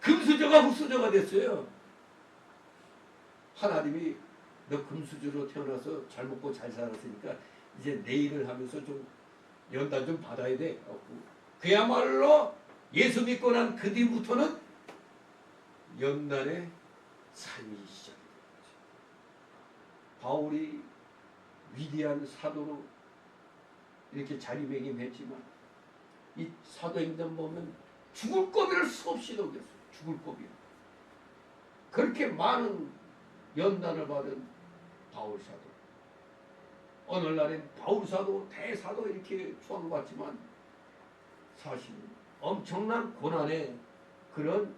금수저가 흙수저가 됐어요. 하나님이 너 금수저로 태어나서 잘 먹고 잘 살았으니까 이제 내 일을 하면서 좀 연단 좀 받아야 돼. 그야말로 예수 믿고 난 그 뒤부터는 연단의 삶이 시작이 되었죠. 바울이 위대한 사도로 이렇게 자리매김했지만 이 사도행전 보면 죽을 고비를 수없이 넘겼어요. 죽을 고비. 그렇게 많은 연단을 받은 바울사도. 오늘날엔 바울사도 대사도 이렇게 추앙받지만 사실 엄청난 고난의 그런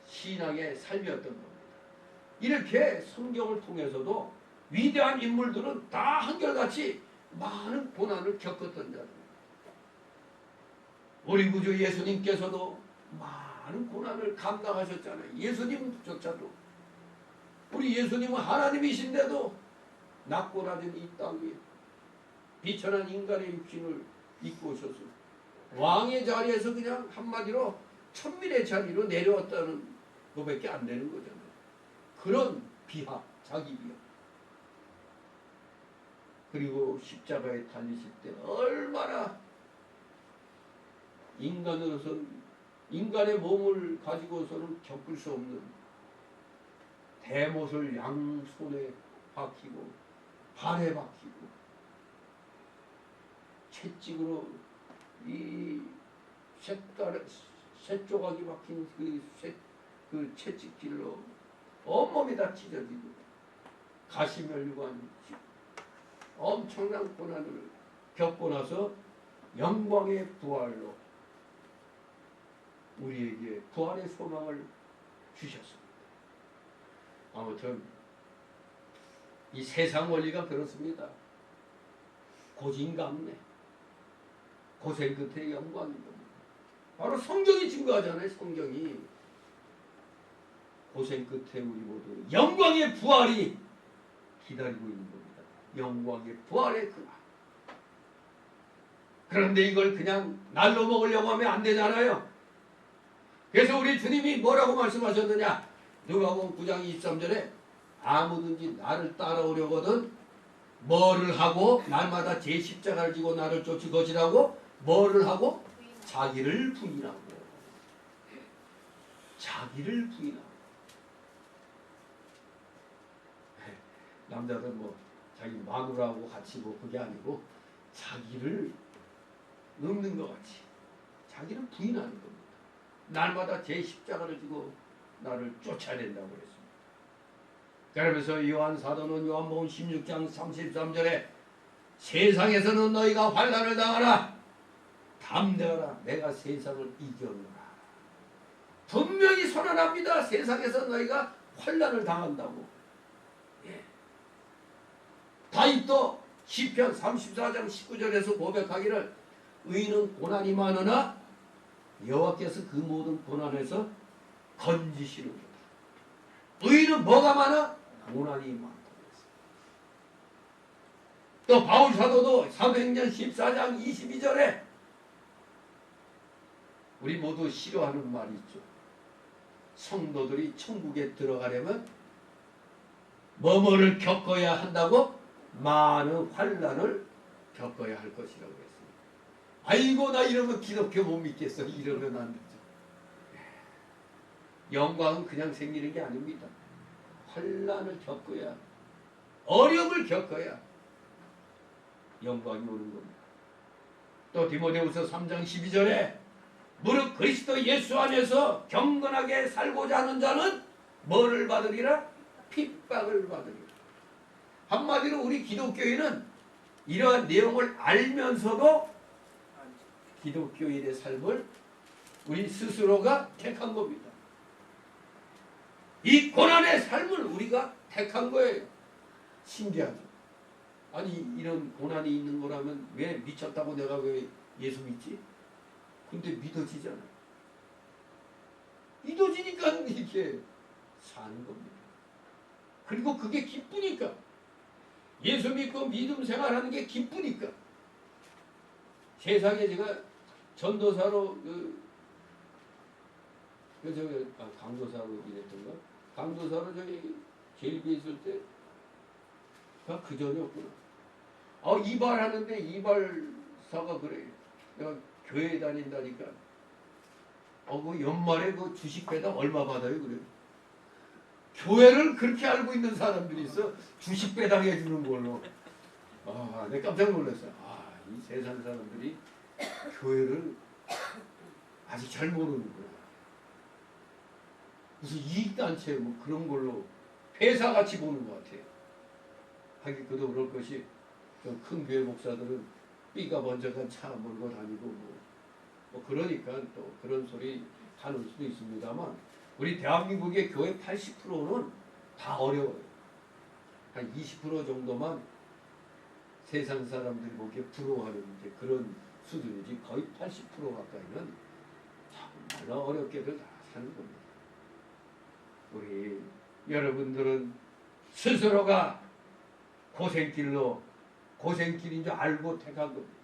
신앙의 삶이었던 겁니다. 이렇게 성경을 통해서도 위대한 인물들은 다 한결같이 많은 고난을 겪었던 자들. 우리 구주 예수님께서도 많은 고난을 감당하셨잖아요. 예수님조차도. 우리 예수님은 하나님이신데도 낮고 낮은 이 땅 위에 비천한 인간의 육신을 입고 오셔서 왕의 자리에서 그냥 한마디로 천민의 자리로 내려왔다는 것밖에 안 되는 거잖아요. 그런 비하, 자기 비하. 그리고 십자가에 달리실 때 얼마나 인간으로서는 인간의 몸을 가지고서는 겪을 수 없는 대못을 양손에 박히고 발에 박히고 채찍으로 이 새 조각이 박힌 그 채찍질로 온몸이 다 찢어지고 가시멸류관 엄청난 고난을 겪고 나서 영광의 부활로 우리에게 부활의 소망을 주셨습니다. 아무튼 이 세상 원리가 그렇습니다. 고진감래, 고생 끝에 영광인 겁니다. 바로 성경이 증거하잖아요. 성경이 고생 끝에 우리 모두 영광의 부활이 기다리고 있는 겁니다. 영광의 부활의 그날. 그런데 이걸 그냥 날로 먹으려고 하면 안 되잖아요. 그래서 우리 주님이 뭐라고 말씀하셨느냐? 누가복음 9장 23절에 아무든지 나를 따라오려거든 뭐를 하고 날마다 제 십자가를 지고 나를 쫓을 것이라고 뭐를 하고 자기를 부인하고 자기를 부인하고 남자들 뭐 자기 마누라하고 같이 뭐 그게 아니고 자기를 늙는 것 같이 자기를 부인하는 겁니다. 날마다 제 십자가를 지고 나를 쫓아야 된다고 그랬습니다. 그러면서 요한 사도는 요한복음 16장 33절에 세상에서는 너희가 환난을 당하라 담대하라 내가 세상을 이겼노라. 분명히 선언합니다. 세상에서 너희가 환난을 당한다고. 예. 다윗도 시편 34장 19절에서 고백하기를 의인은 고난이 많으나 여호와께서 그 모든 고난에서 건지시는구나. 의인은 뭐가 많아? 고난이 많다고 했습니다. 또 바울 사도도 사도행전 14장 22절에 우리 모두 싫어하는 말이 있죠. 성도들이 천국에 들어가려면 뭐뭐를 겪어야 한다고? 많은 환난을 겪어야 할 것이라고 했습니다. 아이고 나 이러면 기독교 못 믿겠어. 이러면 안 되죠. 영광은 그냥 생기는 게 아닙니다. 환난을 겪어야 어려움을 겪어야 영광이 오는 겁니다. 또 디모데후서 3장 12절에 무릇 그리스도 예수 안에서 경건하게 살고자 하는 자는 뭐를 받으리라? 핍박을 받으리라. 한마디로 우리 기독교인은 이러한 내용을 알면서도 기독교인의 삶을 우리 스스로가 택한 겁니다. 이 고난의 삶을 우리가 택한 거예요. 신기하죠. 아니 이런 고난이 있는 거라면 왜 미쳤다고 내가 왜 예수 믿지? 근데 믿어지잖아. 믿어지니까 이렇게 사는 겁니다. 그리고 그게 기쁘니까. 예수 믿고 믿음 생활하는 게 기쁘니까. 세상에 제가 전도사로 강도사로 일했던가? 강도사로 저기 제일비에 있을 때 그 전이었구나. 이발하는데 이발사가 그래. 내가 교회 다닌다니까. 그 연말에 그 주식 배당 얼마 받아요? 그래. 교회를 그렇게 알고 있는 사람들이 있어. 주식 배당해 주는 걸로. 내가 깜짝 놀랐어요. 이 세상 사람들이 교회를 아직 잘 모르는구나. 무슨 이익단체 뭐 그런 걸로 회사같이 보는 것 같아요. 하긴 그도 그럴 것이 좀 큰 교회 목사들은 삐가 번쩍한 차 몰고 다니고 뭐 그러니까 또 그런 소리 하는 수도 있습니다만 우리 대한민국의 교회 80%는 다 어려워요. 한 20% 정도만 세상 사람들이 보기에 부러워하는 이제 그런 수준이지 거의 80% 가까이는 정말로 어렵게들 다 사는 겁니다. 우리 여러분들은 스스로가 고생길인 줄 알고 택한 겁니다.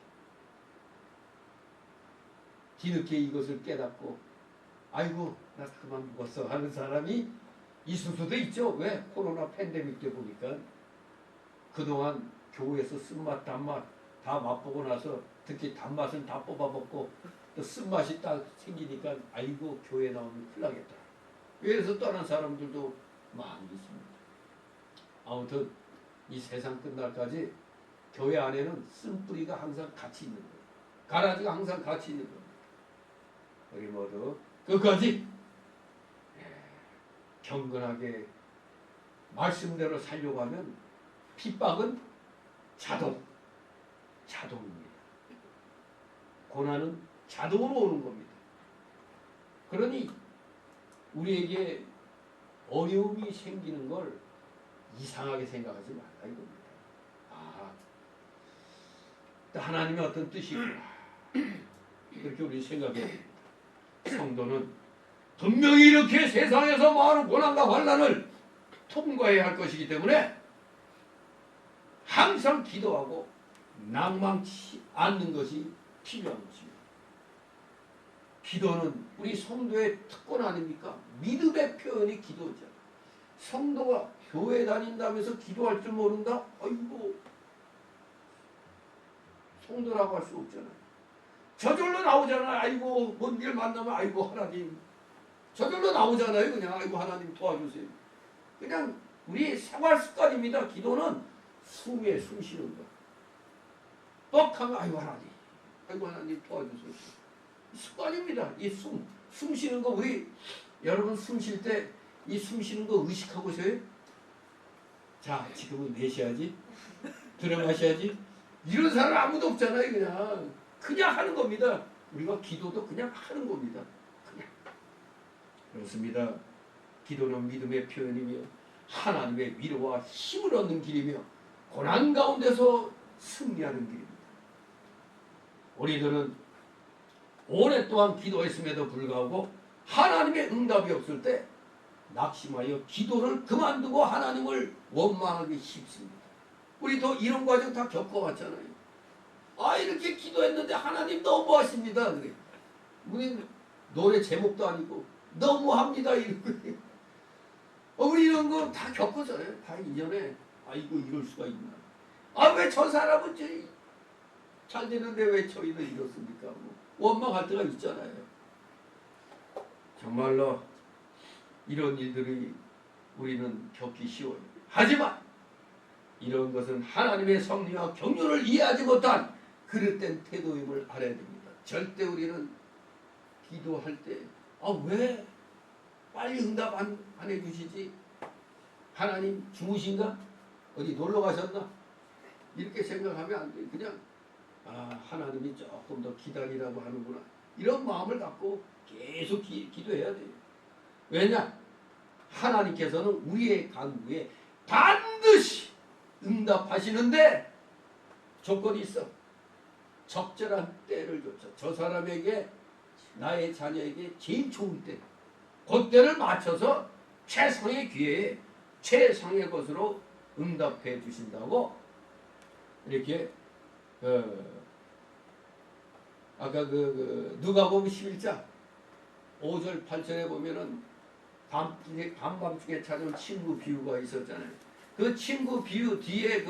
뒤늦게 이것을 깨닫고 아이고 나 그만 죽었어 하는 사람이 있을 수도 있죠. 왜? 코로나 팬데믹 때 보니까 그동안 교회에서 쓴맛 단맛 다 맛보고 나서 특히 단맛은 다 뽑아먹고 또 쓴맛이 딱 생기니까 아이고 교회 나오면 큰일 나겠다. 교회에서 떠난 사람들도 많이 있습니다. 아무튼 이 세상 끝날까지 교회 안에는 쓴뿌리가 항상 같이 있는 거예요. 가라지가 항상 같이 있는 겁니다. 우리 모두 끝까지 경건하게 말씀대로 살려고 하면 핍박은 자동입니다. 고난은 자동으로 오는 겁니다. 그러니 우리에게 어려움이 생기는 걸 이상하게 생각하지 말라 이겁니다. 하나님의 어떤 뜻이구나. 이렇게 우리 생각해야 됩니다. 성도는 분명히 이렇게 세상에서 많은 고난과 환난을 통과해야 할 것이기 때문에 항상 기도하고 낭망치 않는 것이 필요한 것입니다. 기도는 우리 성도의 특권 아닙니까? 믿음의 표현이 기도죠. 성도가 교회 다닌다면서 기도할 줄 모른다? 아이고 성도라고 할 수 없잖아요. 저절로 나오잖아요. 아이고 뭔 일 만나면 아이고 하나님 저절로 나오잖아요. 그냥 아이고 하나님 도와주세요. 그냥 우리 생활 습관입니다. 기도는 숨에 숨 쉬는 거. 뻑하면 아이고 하나님 도와주세요. 습관입니다. 이 숨 쉬는 거 우리 여러분 숨 쉴 때 이 숨 쉬는 거 의식하고 있어요? 자 지금은 내쉬어야지. 들어마셔야지. 이런 사람 아무도 없잖아요. 그냥 하는 겁니다. 우리가 기도도 그냥 하는 겁니다. 그냥. 그렇습니다. 기도는 믿음의 표현이며 하나님의 위로와 힘을 얻는 길이며 고난 가운데서 승리하는 길입니다. 우리들은 오랫동안 기도했음에도 불구하고 하나님의 응답이 없을 때 낙심하여 기도를 그만두고 하나님을 원망하기 쉽습니다. 우리도 이런 과정 다 겪어왔잖아요. 이렇게 기도했는데 하나님 너무하십니다. 그래. 우리 노래 제목도 아니고 너무합니다. 우리 이런 거 다 겪었잖아요. 다 이전에 아이고 이럴 수가 있나. 왜 저 사람은 잘 되는데 왜 저희는 이렇습니까? 원망할 때가 있잖아요. 정말로 이런 일들이 우리는 겪기 쉬워요. 하지만 이런 것은 하나님의 섭리와 경륜을 이해하지 못한 그릇된 태도임을 알아야 됩니다. 절대 우리는 기도할 때 왜 빨리 응답 안 해주시지? 하나님 주무신가? 어디 놀러 가셨나? 이렇게 생각하면 안 돼요. 그냥 하나님이 조금 더 기다리라고 하는구나. 이런 마음을 갖고 계속 기도해야 돼요. 왜냐? 하나님께서는 우리의 간구에 반드시 응답하시는데 조건이 있어. 적절한 때를 줬죠. 저 사람에게 나의 자녀에게 제일 좋은 때 그때를 맞춰서 최상의 기회에 최상의 것으로 응답해 주신다고 이렇게 아까 누가복음 11장 5절 8절에 보면은 밤밤중에 찾아온 친구 비유가 있었잖아요. 그 친구 비유 뒤에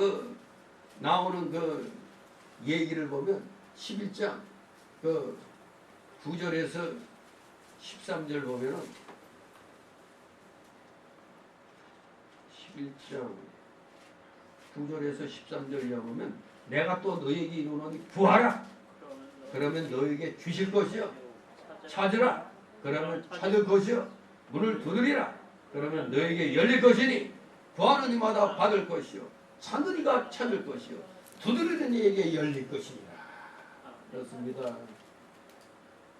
나오는 얘기를 보면 11장 9절에서 13절 보면은 11장 9절에서 13절이라 보면 내가 또 너에게 이르노니 구하라 그러면 너에게 주실 것이요 찾으라 그러면 찾을 것이요 문을 두드리라 그러면 너에게 열릴 것이니 구하는 이마다 받을 것이요 찾는 이가 찾을 것이요 두드리는 이에게 열릴 것이니라. 그렇습니다.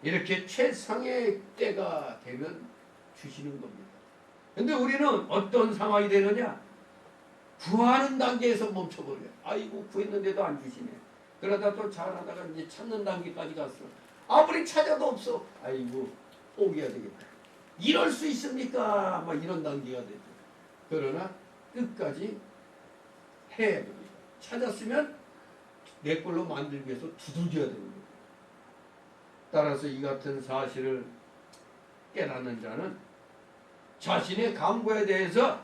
이렇게 최상의 때가 되면 주시는 겁니다. 근데 우리는 어떤 상황이 되느냐? 구하는 단계에서 멈춰버려요. 아이고 구했는데도 안 주시네. 그러다 또 잘하다가 이제 찾는 단계까지 갔어. 아무리 찾아도 없어. 아이고 포기해야 되겠다. 이럴 수 있습니까? 막 이런 단계가 되죠. 그러나 끝까지 해야 됩니다. 찾았으면 내 걸로 만들기 위해서 두들겨야 되는 거예요. 따라서 이 같은 사실을 깨닫는 자는 자신의 간구에 대해서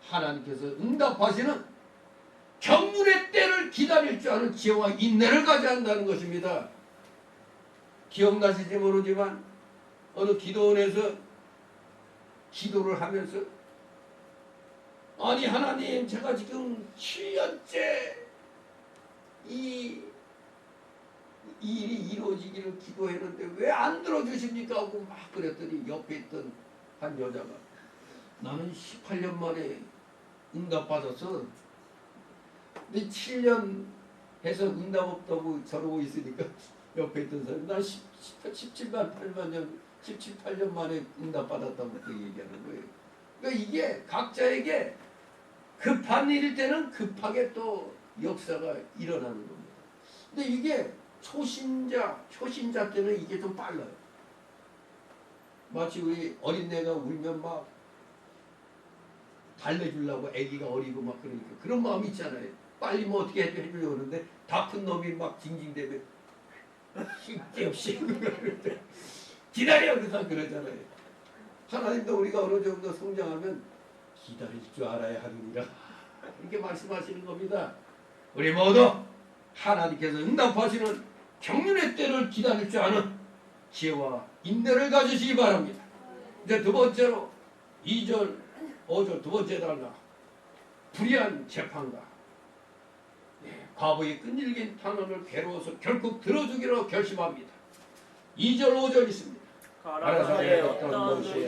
하나님께서 응답하시는 경륜의 때를 기다릴 줄 아는 지혜와 인내를 가져야 한다는 것입니다. 기억나실지 모르지만 어느 기도원에서 기도를 하면서 아니 하나님 제가 지금 7년째 이 일이 이루어지기를 기도했는데 왜 안 들어주십니까? 하고 막 그랬더니 옆에 있던 한 여자가 나는 18년 만에 응답받아서 근데 7년 해서 응답 없다고 저러고 있으니까 옆에 있던 사람이 난 17, 8년 만에 응답받았다고 그 얘기하는 거예요. 그러니까 이게 각자에게 급한 일일 때는 급하게 또 역사가 일어나는 겁니다. 근데 이게 초신자 때는 이게 좀 빨라요. 마치 우리 어린애가 울면 막 달래주려고 애기가 어리고 막 그러니까 그런 마음이 있잖아요. 빨리 뭐 어떻게 해주려고 그러는데 다 큰 놈이 막 징징대면 힘기 없이 기다려 그러잖아요. 하나님도 우리가 어느 정도 성장하면 기다릴 줄 알아야 하느니라 이렇게 말씀하시는 겁니다. 우리 모두 하나님께서 응답하시는 경륜의 때를 기다릴 줄 아는 지혜와 인내를 가지시기 바랍니다. 이제 두 번째로 2절 5절 두 번째 단락 불의한 재판가 과부의 끈질긴 탄원을 괴로워서 결국 들어주기로 결심합니다. 2절 5절 있습니다. 가라사대 어떤 것이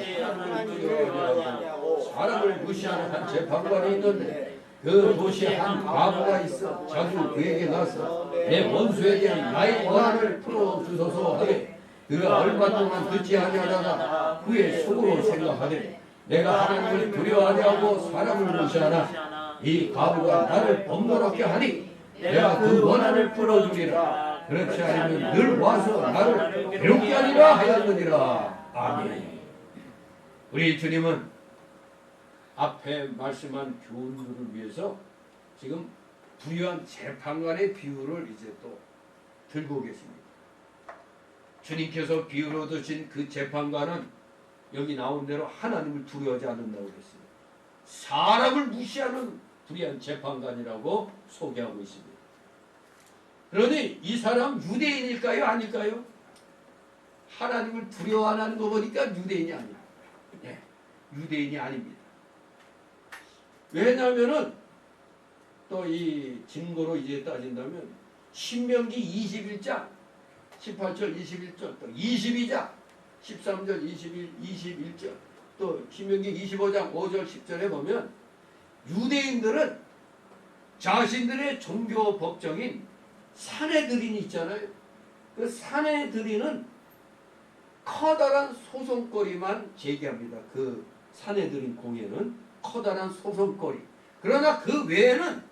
사람을 무시하는 한 재판관이 있는데 그 도시에 한 과부가 있어 자주 그에게 나서 내 원수에 대한 나의 원한을 풀어주소서 하되 그가 얼마 동안 듣지 아니하다가 후에 속으로 생각하되 내가 하나님을 두려워하냐고 사람을 무시하나 이 과부가 나를 범노롭게 하니 내가 그 원한을 풀어주리라. 그렇지 않으면 늘 와서 나를 괴롭게 하리라 하였느니라. 아멘. 우리 주님은 앞에 말씀한 교훈들을 위해서 지금 부유한 재판관의 비유를 이제 또 들고 계십니다. 주님께서 비유로 드신 그 재판관은 여기 나온 대로 하나님을 두려워하지 않는다고 그랬어요. 사람을 무시하는 불의한 재판관이라고 소개하고 있습니다. 그러니 이 사람 유대인일까요? 아닐까요? 하나님을 두려워 안 하는 거 보니까 유대인이 아니에요. 네, 유대인이 아닙니다. 왜냐하면은 또 이 증거로 이제 따진다면 신명기 21장 18절 21절 또 22장 13절 21절 또 신명기 25장 5절 10절에 보면 유대인들은 자신들의 종교 법정인 사내들인이 있잖아요. 그 사내들인은 커다란 소송거리만 제기합니다. 그 사내들인 공예는 커다란 소송거리. 그러나 그 외에는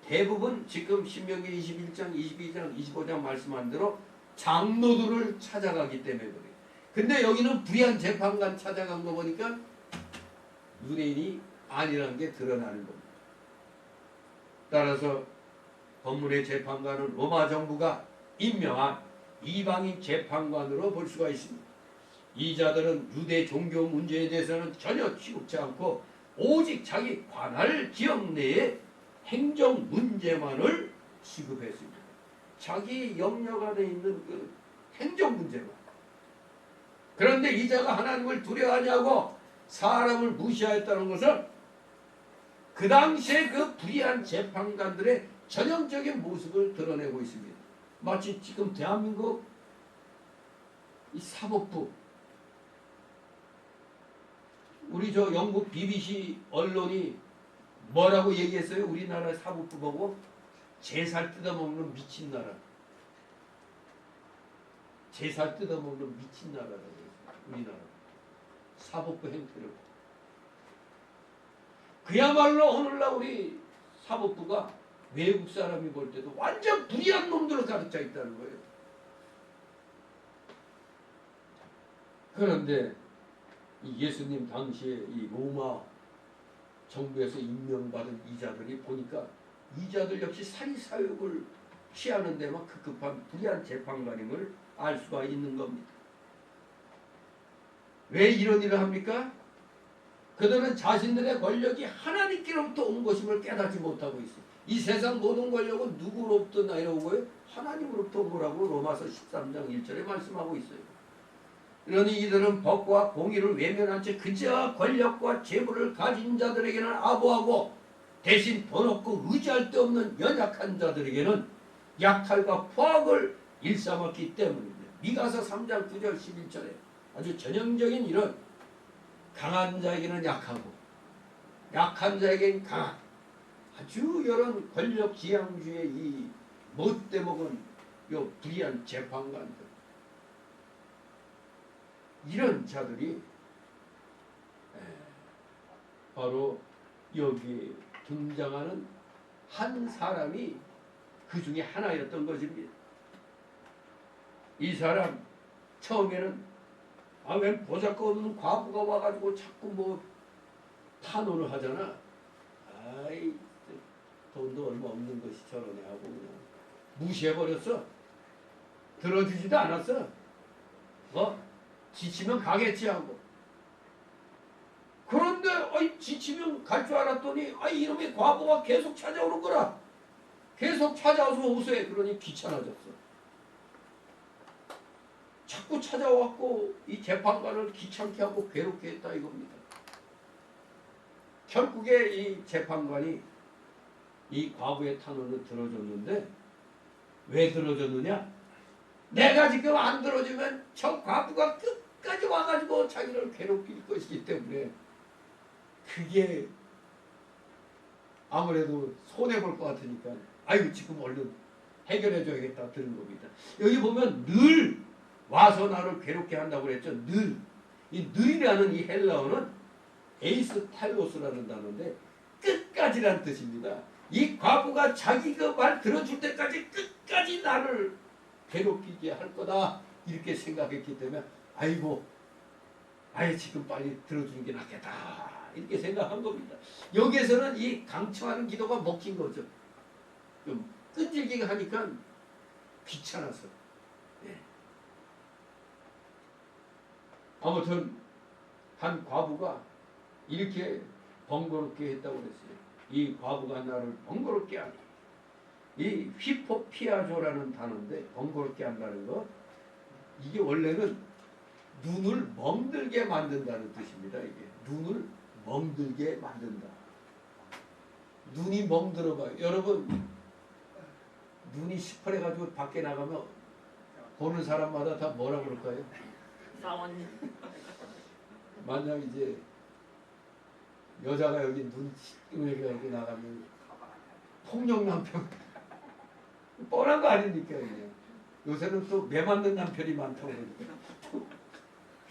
대부분 지금 신명기 21장, 22장, 25장 말씀한 대로 장로들을 찾아가기 때문에 그래요. 근데 여기는 불의한 재판관 찾아간 거 보니까 유대인이 아니라는 게 드러나는 겁니다. 따라서 법문의 재판관은 로마 정부가 임명한 이방인 재판관으로 볼 수가 있습니다. 이 자들은 유대 종교 문제에 대해서는 전혀 취급지 않고 오직 자기 관할 지역 내의 행정 문제만을 취급했습니다. 자기 영역 안에 있는 그 행정 문제만. 그런데 이 자가 하나님을 두려워하냐고 사람을 무시하였다는 것은 그 당시에 그 불의한 재판관들의 전형적인 모습을 드러내고 있습니다. 마치 지금 대한민국 이 사법부 우리 저 영국 BBC 언론이 뭐라고 얘기했어요? 우리나라 사법부 보고 제살 뜯어먹는 미친 나라. 제살 뜯어먹는 미친 나라라고 했어요. 우리나라 사법부 행태를. 그야말로 오늘날 우리 사법부가 외국 사람이 볼 때도 완전 불의한 놈들을 가르쳐 있다는 거예요. 그런데 이 예수님 당시에 이 로마 정부에서 임명받은 이자들이 보니까 이자들 역시 사리사욕을 취하는 데만 급급한 불의한 재판관임을 알 수가 있는 겁니다. 왜 이런 일을 합니까? 그들은 자신들의 권력이 하나님께로부터 온 것임을 깨닫지 못하고 있어요. 이 세상 모든 권력은 누구로부터 내려오고요? 하나님으로부터 온 거라고 로마서 13장 1절에 말씀하고 있어요. 그러니 이들은 법과 공의를 외면한 채 그저 권력과 재물을 가진 자들에게는 아부하고 대신 돈 없고 의지할 데 없는 연약한 자들에게는 약탈과 포악을 일삼았기 때문입니다. 미가서 3장 9절 11절에 아주 전형적인 이런 강한 자에게는 약하고 약한 자에게는 강한 아주 이런 권력 지향주의 이 못돼 먹은 요 불의한 재판관들 이런 자들이 바로 여기 등장하는 한 사람이 그 중에 하나였던 것입니다. 이 사람 처음에는 웬 보잘것없는 과부가 와가지고 자꾸 뭐 탄원을 하잖아. 아이 돈도 얼마 없는 것이 저러네 하고 그냥 무시해버렸어. 들어주지도 않았어. 지치면 가겠지 하고. 그런데 지치면 갈 줄 알았더니 이놈의 과부가 계속 찾아오는 거라. 계속 찾아와서 오세요. 그러니 귀찮아졌어. 자꾸 찾아왔고 이 재판관을 귀찮게 하고 괴롭게 했다 이겁니다. 결국에 이 재판관이 이 과부의 탄원을 들어줬는데 왜 들어줬느냐? 내가 지금 안 들어주면 저 과부가 끝까지 와가지고 자기를 괴롭힐 것이기 때문에 그게 아무래도 손해볼 것 같으니까 아이고 지금 얼른 해결해줘야겠다 드는 겁니다. 여기 보면 늘 와서 나를 괴롭게 한다고 그랬죠. 늘. 이 늘이라는 이 헬라어는 에이스 텔로스라는 단어인데 끝까지란 뜻입니다. 이 과부가 자기 그 말 들어줄 때까지 끝까지 나를 괴롭히게 할 거다 이렇게 생각했기 때문에 아이고 지금 빨리 들어주는 게 낫겠다 이렇게 생각한 겁니다. 여기에서는 이 강청하는 기도가 먹힌 거죠. 좀 끈질기게 하니까 귀찮아서. 아무튼 한 과부가 이렇게 번거롭게 했다고 그랬어요. 이 과부가 나를 번거롭게 하니 이 휘포피아조라는 단어인데 번거롭게 한다는 거 이게 원래는 눈을 멍들게 만든다는 뜻입니다. 이게 눈을 멍들게 만든다. 눈이 멍들어가요. 여러분 눈이 시퍼래가지고 밖에 나가면 보는 사람마다 다 뭐라 그럴까요? 사원님. 만약 이제 여자가 여기 눈 시꺼멓게 나가면 폭력 남편 뻔한 거 아닙니까? 그냥. 요새는 또 매 맞는 남편이 많다고 그러니까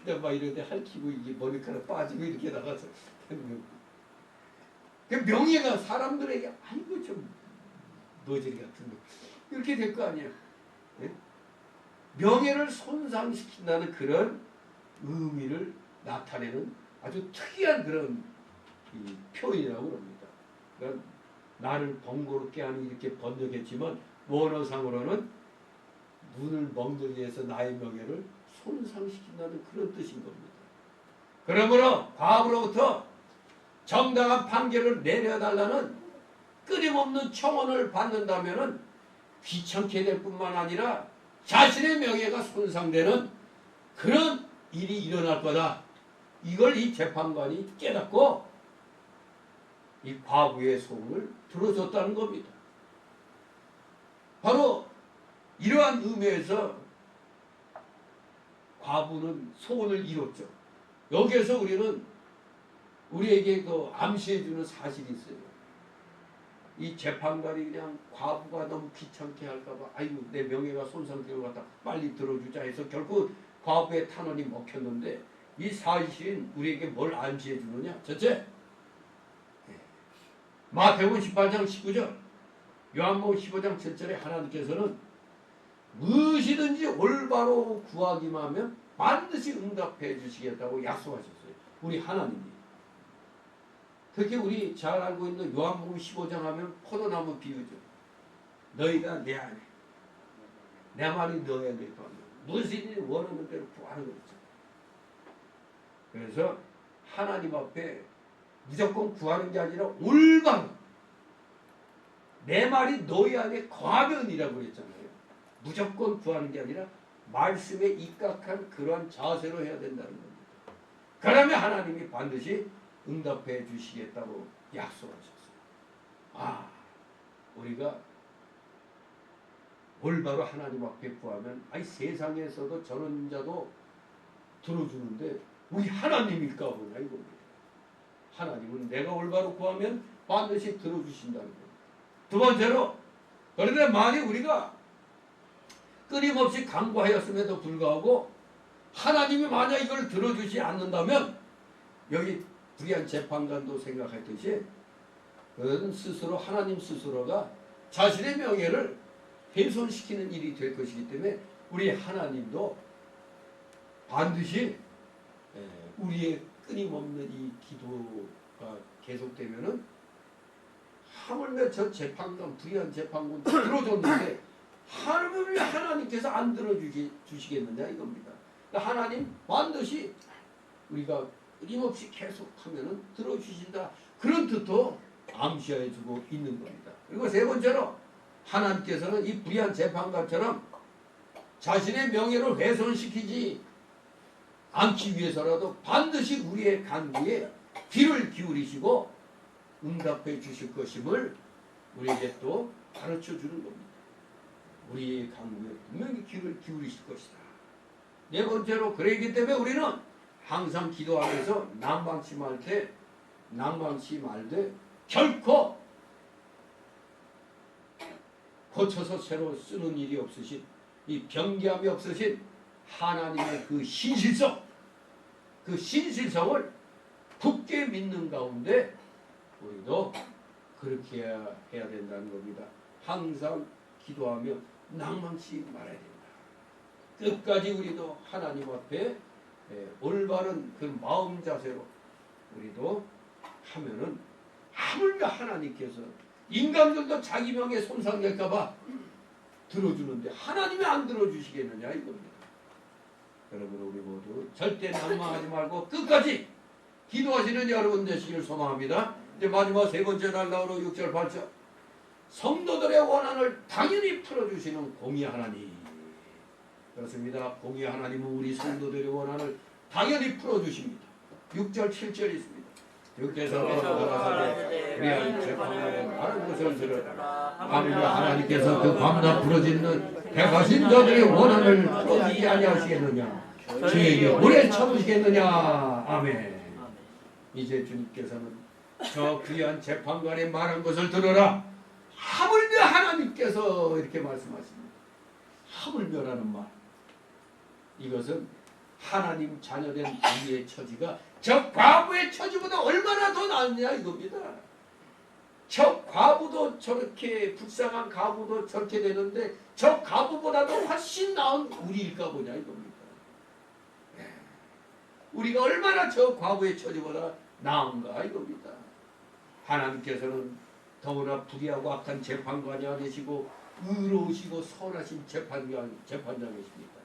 그냥 막 이런데 핥히고 이게 머리카락 빠지고 이렇게 나가서 그 명예가 사람들에게 아이고 좀 너저리 같은 거 이렇게 될 거 아니야. 네? 명예를 손상시킨다는 그런 의미를 나타내는 아주 특이한 그런 이 표현이라고 합니다. 그러니까 나를 번거롭게 하니 이렇게 번역했지만 원어상으로는 눈을 멍들게 해서 나의 명예를 손상시킨다는 그런 뜻인 겁니다. 그러므로 과부로부터 정당한 판결을 내려달라는 끊임없는 청원을 받는다면 귀찮게 될 뿐만 아니라 자신의 명예가 손상되는 그런 일이 일어날 거다. 이걸 이 재판관이 깨닫고 이 과부의 소원을 들어줬다는 겁니다. 바로 이러한 의미에서 과부는 소원을 이뤘죠. 여기에서 우리는 우리에게 그 암시해주는 사실이 있어요. 이 재판관이 그냥 과부가 너무 귀찮게 할까봐 아이고 내 명예가 손상되고 갔다 빨리 들어주자 해서 결국 과부의 탄원이 먹혔는데 이 사실은 우리에게 뭘 암시해 주느냐? 첫째, 마태복음 18장 19절, 요한복음 15장 7절에 하나님께서는 무엇이든지 올바로 구하기만 하면 반드시 응답해 주시겠다고 약속하셨어요. 우리 하나님이. 특히 우리 잘 알고 있는 요한복음 15장 하면 포도나무 비유죠. 너희가 내 안에, 내 말이 너의 안에 있고 무엇이든지 원하는 대로 구하는 거죠. 그래서 하나님 앞에 무조건 구하는 게 아니라 올바로 내 말이 너희 안에 거하면이라고 그랬잖아요. 무조건 구하는 게 아니라 말씀에 입각한 그러한 자세로 해야 된다는 겁니다. 그러면 하나님이 반드시 응답해 주시겠다고 약속하셨어요. 아, 우리가 올바로 하나님 앞에 구하면 아이 세상에서도 저런 자도 들어주는데 우리 하나님일까 보냐 이겁니다. 하나님은 내가 올바로 구하면 반드시 들어주신다는 겁니다. 두 번째로, 그런데 만약 우리가 끊임없이 간구하였음에도 불구하고 하나님이 만약 이걸 들어주지 않는다면 여기 불의한 재판관도 생각했듯이 그는 스스로 하나님 스스로가 자신의 명예를 훼손시키는 일이 될 것이기 때문에 우리 하나님도 반드시 우리의 끊임없는 이 기도가 계속되면은 하물며 저 재판관 불의한 재판관 들어줬는데 하나님을 하나님께서 안 들어주시겠느냐 이겁니다. 그러니까 하나님 반드시 우리가 끊임없이 계속하면은 들어주신다 그런 뜻도 암시해주고 있는 겁니다. 그리고 세 번째로 하나님께서는 이 불의한 재판관처럼 자신의 명예를 훼손시키지 않기 위해서라도 반드시 우리의 간구에 귀를 기울이시고 응답해 주실 것임을 우리에게 또 가르쳐 주는 겁니다. 우리의 간구에 분명히 귀를 기울이실 것이다. 네 번째로 그러기 때문에 우리는 항상 기도하면서 낭망치 말되 결코 고쳐서 새로 쓰는 일이 없으신 이 변개함이 없으신 하나님의 그 신실성을 굳게 믿는 가운데 우리도 그렇게 해야 된다는 겁니다. 항상 기도하며 낭망치 말아야 된다. 끝까지 우리도 하나님 앞에 올바른 그 마음 자세로 우리도 하면은 하물며 하나님께서 인간들도 자기 명예 손상될까봐 들어주는데 하나님이 안 들어주시겠느냐 이겁니다. 여러분 우리 모두 절대 낭망하지 말고 끝까지 기도하시는 여러분 되시길 소망합니다. 이제 마지막 세 번째 날라오로 6절 8절 성도들의 원한을 당연히 풀어주시는 공의 하나님. 그렇습니다. 공의 하나님은 우리 성도들의 원한을 당연히 풀어주십니다. 6절 7절 있습니다. 주께서 가라사대 우리한 재판하여 많은 것을 들으라. 하물며 하나님께서 그 밤낮 부러지는 택하신 자들의 원한을 풀어주지 아니하시겠느냐. 저에게 오래 참으시겠느냐. 아멘. 이제 주님께서는 저 귀한 재판관의 말한 것을 들어라. 하물며 하나님께서 이렇게 말씀하십니다. 하물며라는 말. 이것은 하나님 자녀된 우리의 처지가 저 과부의 처지보다 얼마나 더 나았냐 이겁니다. 저 과부도 저렇게 불쌍한 과부도 저렇게 되는데 저 과부보다도 훨씬 나은 우리일까 보냐 이겁니다. 우리가 얼마나 저 과부의 처지보다 나은가 이겁니다. 하나님께서는 더구나 불의하고 악한 재판관이 아니시고 의로우시고 선하신 재판장이십니다.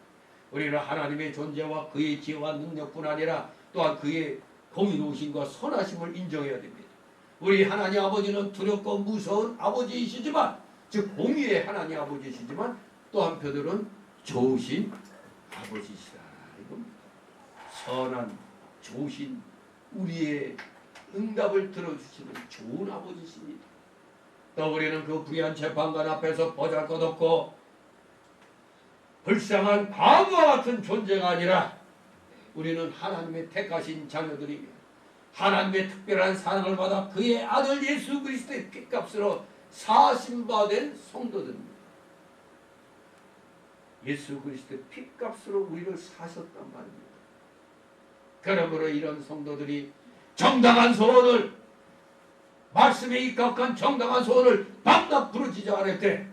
우리는 하나님의 존재와 그의 지혜와 능력뿐 아니라 또한 그의 공의로우심과 선하심을 인정해야 됩니다. 우리 하나님 아버지는 두렵고 무서운 아버지이시지만 즉 공의의 하나님 아버지이시지만 또 한편으로는 좋으신 아버지시다 이겁니다. 선한 좋으신 우리의 응답을 들어주시는 좋은 아버지십니다. 또 우리는 그 불의한 재판관 앞에서 보잘것없고 불쌍한 과부와 같은 존재가 아니라 우리는 하나님의 택하신 자녀들이며 하나님의 특별한 사랑을 받아 그의 아들 예수 그리스도의 피값으로 사심받은 성도들입니다. 예수 그리스도의 피값으로 우리를 사셨단 말입니다. 그러므로 이런 성도들이 정당한 소원을 말씀에 입각한 정당한 소원을 밤낮 부르짖어 아뢰되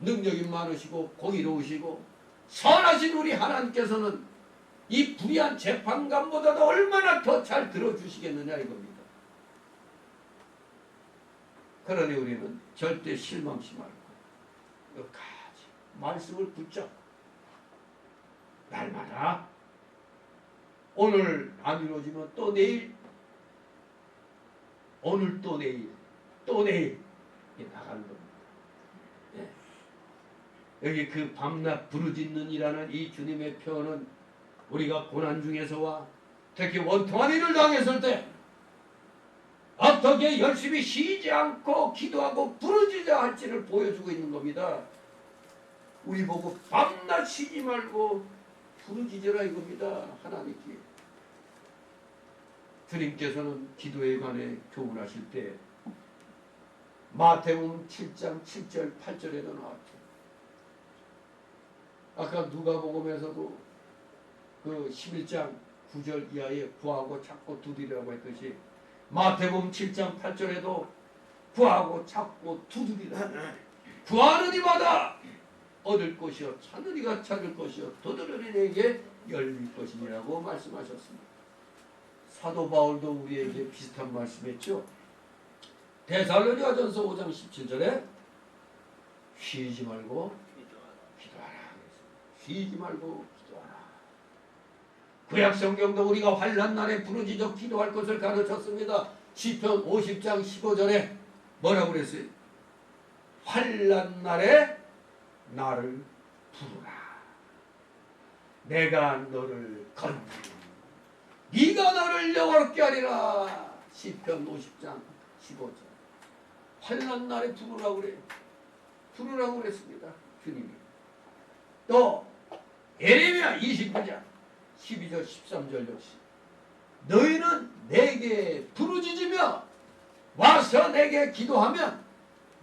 능력이 많으시고 공의로우시고 선하신 우리 하나님께서는 이 불의한 재판관보다도 얼마나 더 잘 들어주시겠느냐 이겁니다. 그러니 우리는 절대 실망치 말고 끝까지 말씀을 붙잡고 날마다 오늘 안 이루어지면 또 내일, 오늘 또 내일, 또 내일 나가는 겁니다. 예. 여기 그 밤낮 부르짖는이라는 이 주님의 표현은 우리가 고난 중에서와 특히 원통한 일을 당했을 때 어떻게 열심히 쉬지 않고 기도하고 부르짖어야 할지를 보여주고 있는 겁니다. 우리 보고 밤낮 쉬지 말고 부르짖으라 이겁니다. 하나님께. 주님께서는 기도에 관해 교훈하실 때 마태복음 7장 7절 8절에도 나왔죠. 아까 누가복음에서도 그 11장 9절 이하에 구하고 찾고 두드리라고 했듯이 마태복음 7장 8절에도 구하고 찾고 두드리라. 구하는 이마다 얻을 것이요 찾는 이가 찾을 것이요 두드리는 이에게 열릴 것이니라고 말씀하셨습니다. 사도 바울도 우리에게 비슷한 말씀했죠. 데살로니가전서 5장 17절에 쉬지 말고 기도하라. 쉬지 말고 기도하라. 구약 성경도 우리가 환난 날에 부르짖어 기도할 것을 가르쳤습니다. 시편 50장 15절에 뭐라고 그랬어요? 환난 날에 나를 부르라. 내가 너를 건지리니 네가 너를 영화롭게 하리라. 시편 50장 15절. 환난 날에 부르라고 그래요. 부르라고 그랬습니다. 주님이. 또 예레미야 29장 12절 13절 역시 너희는 내게 부르짖으며 와서 내게 기도하면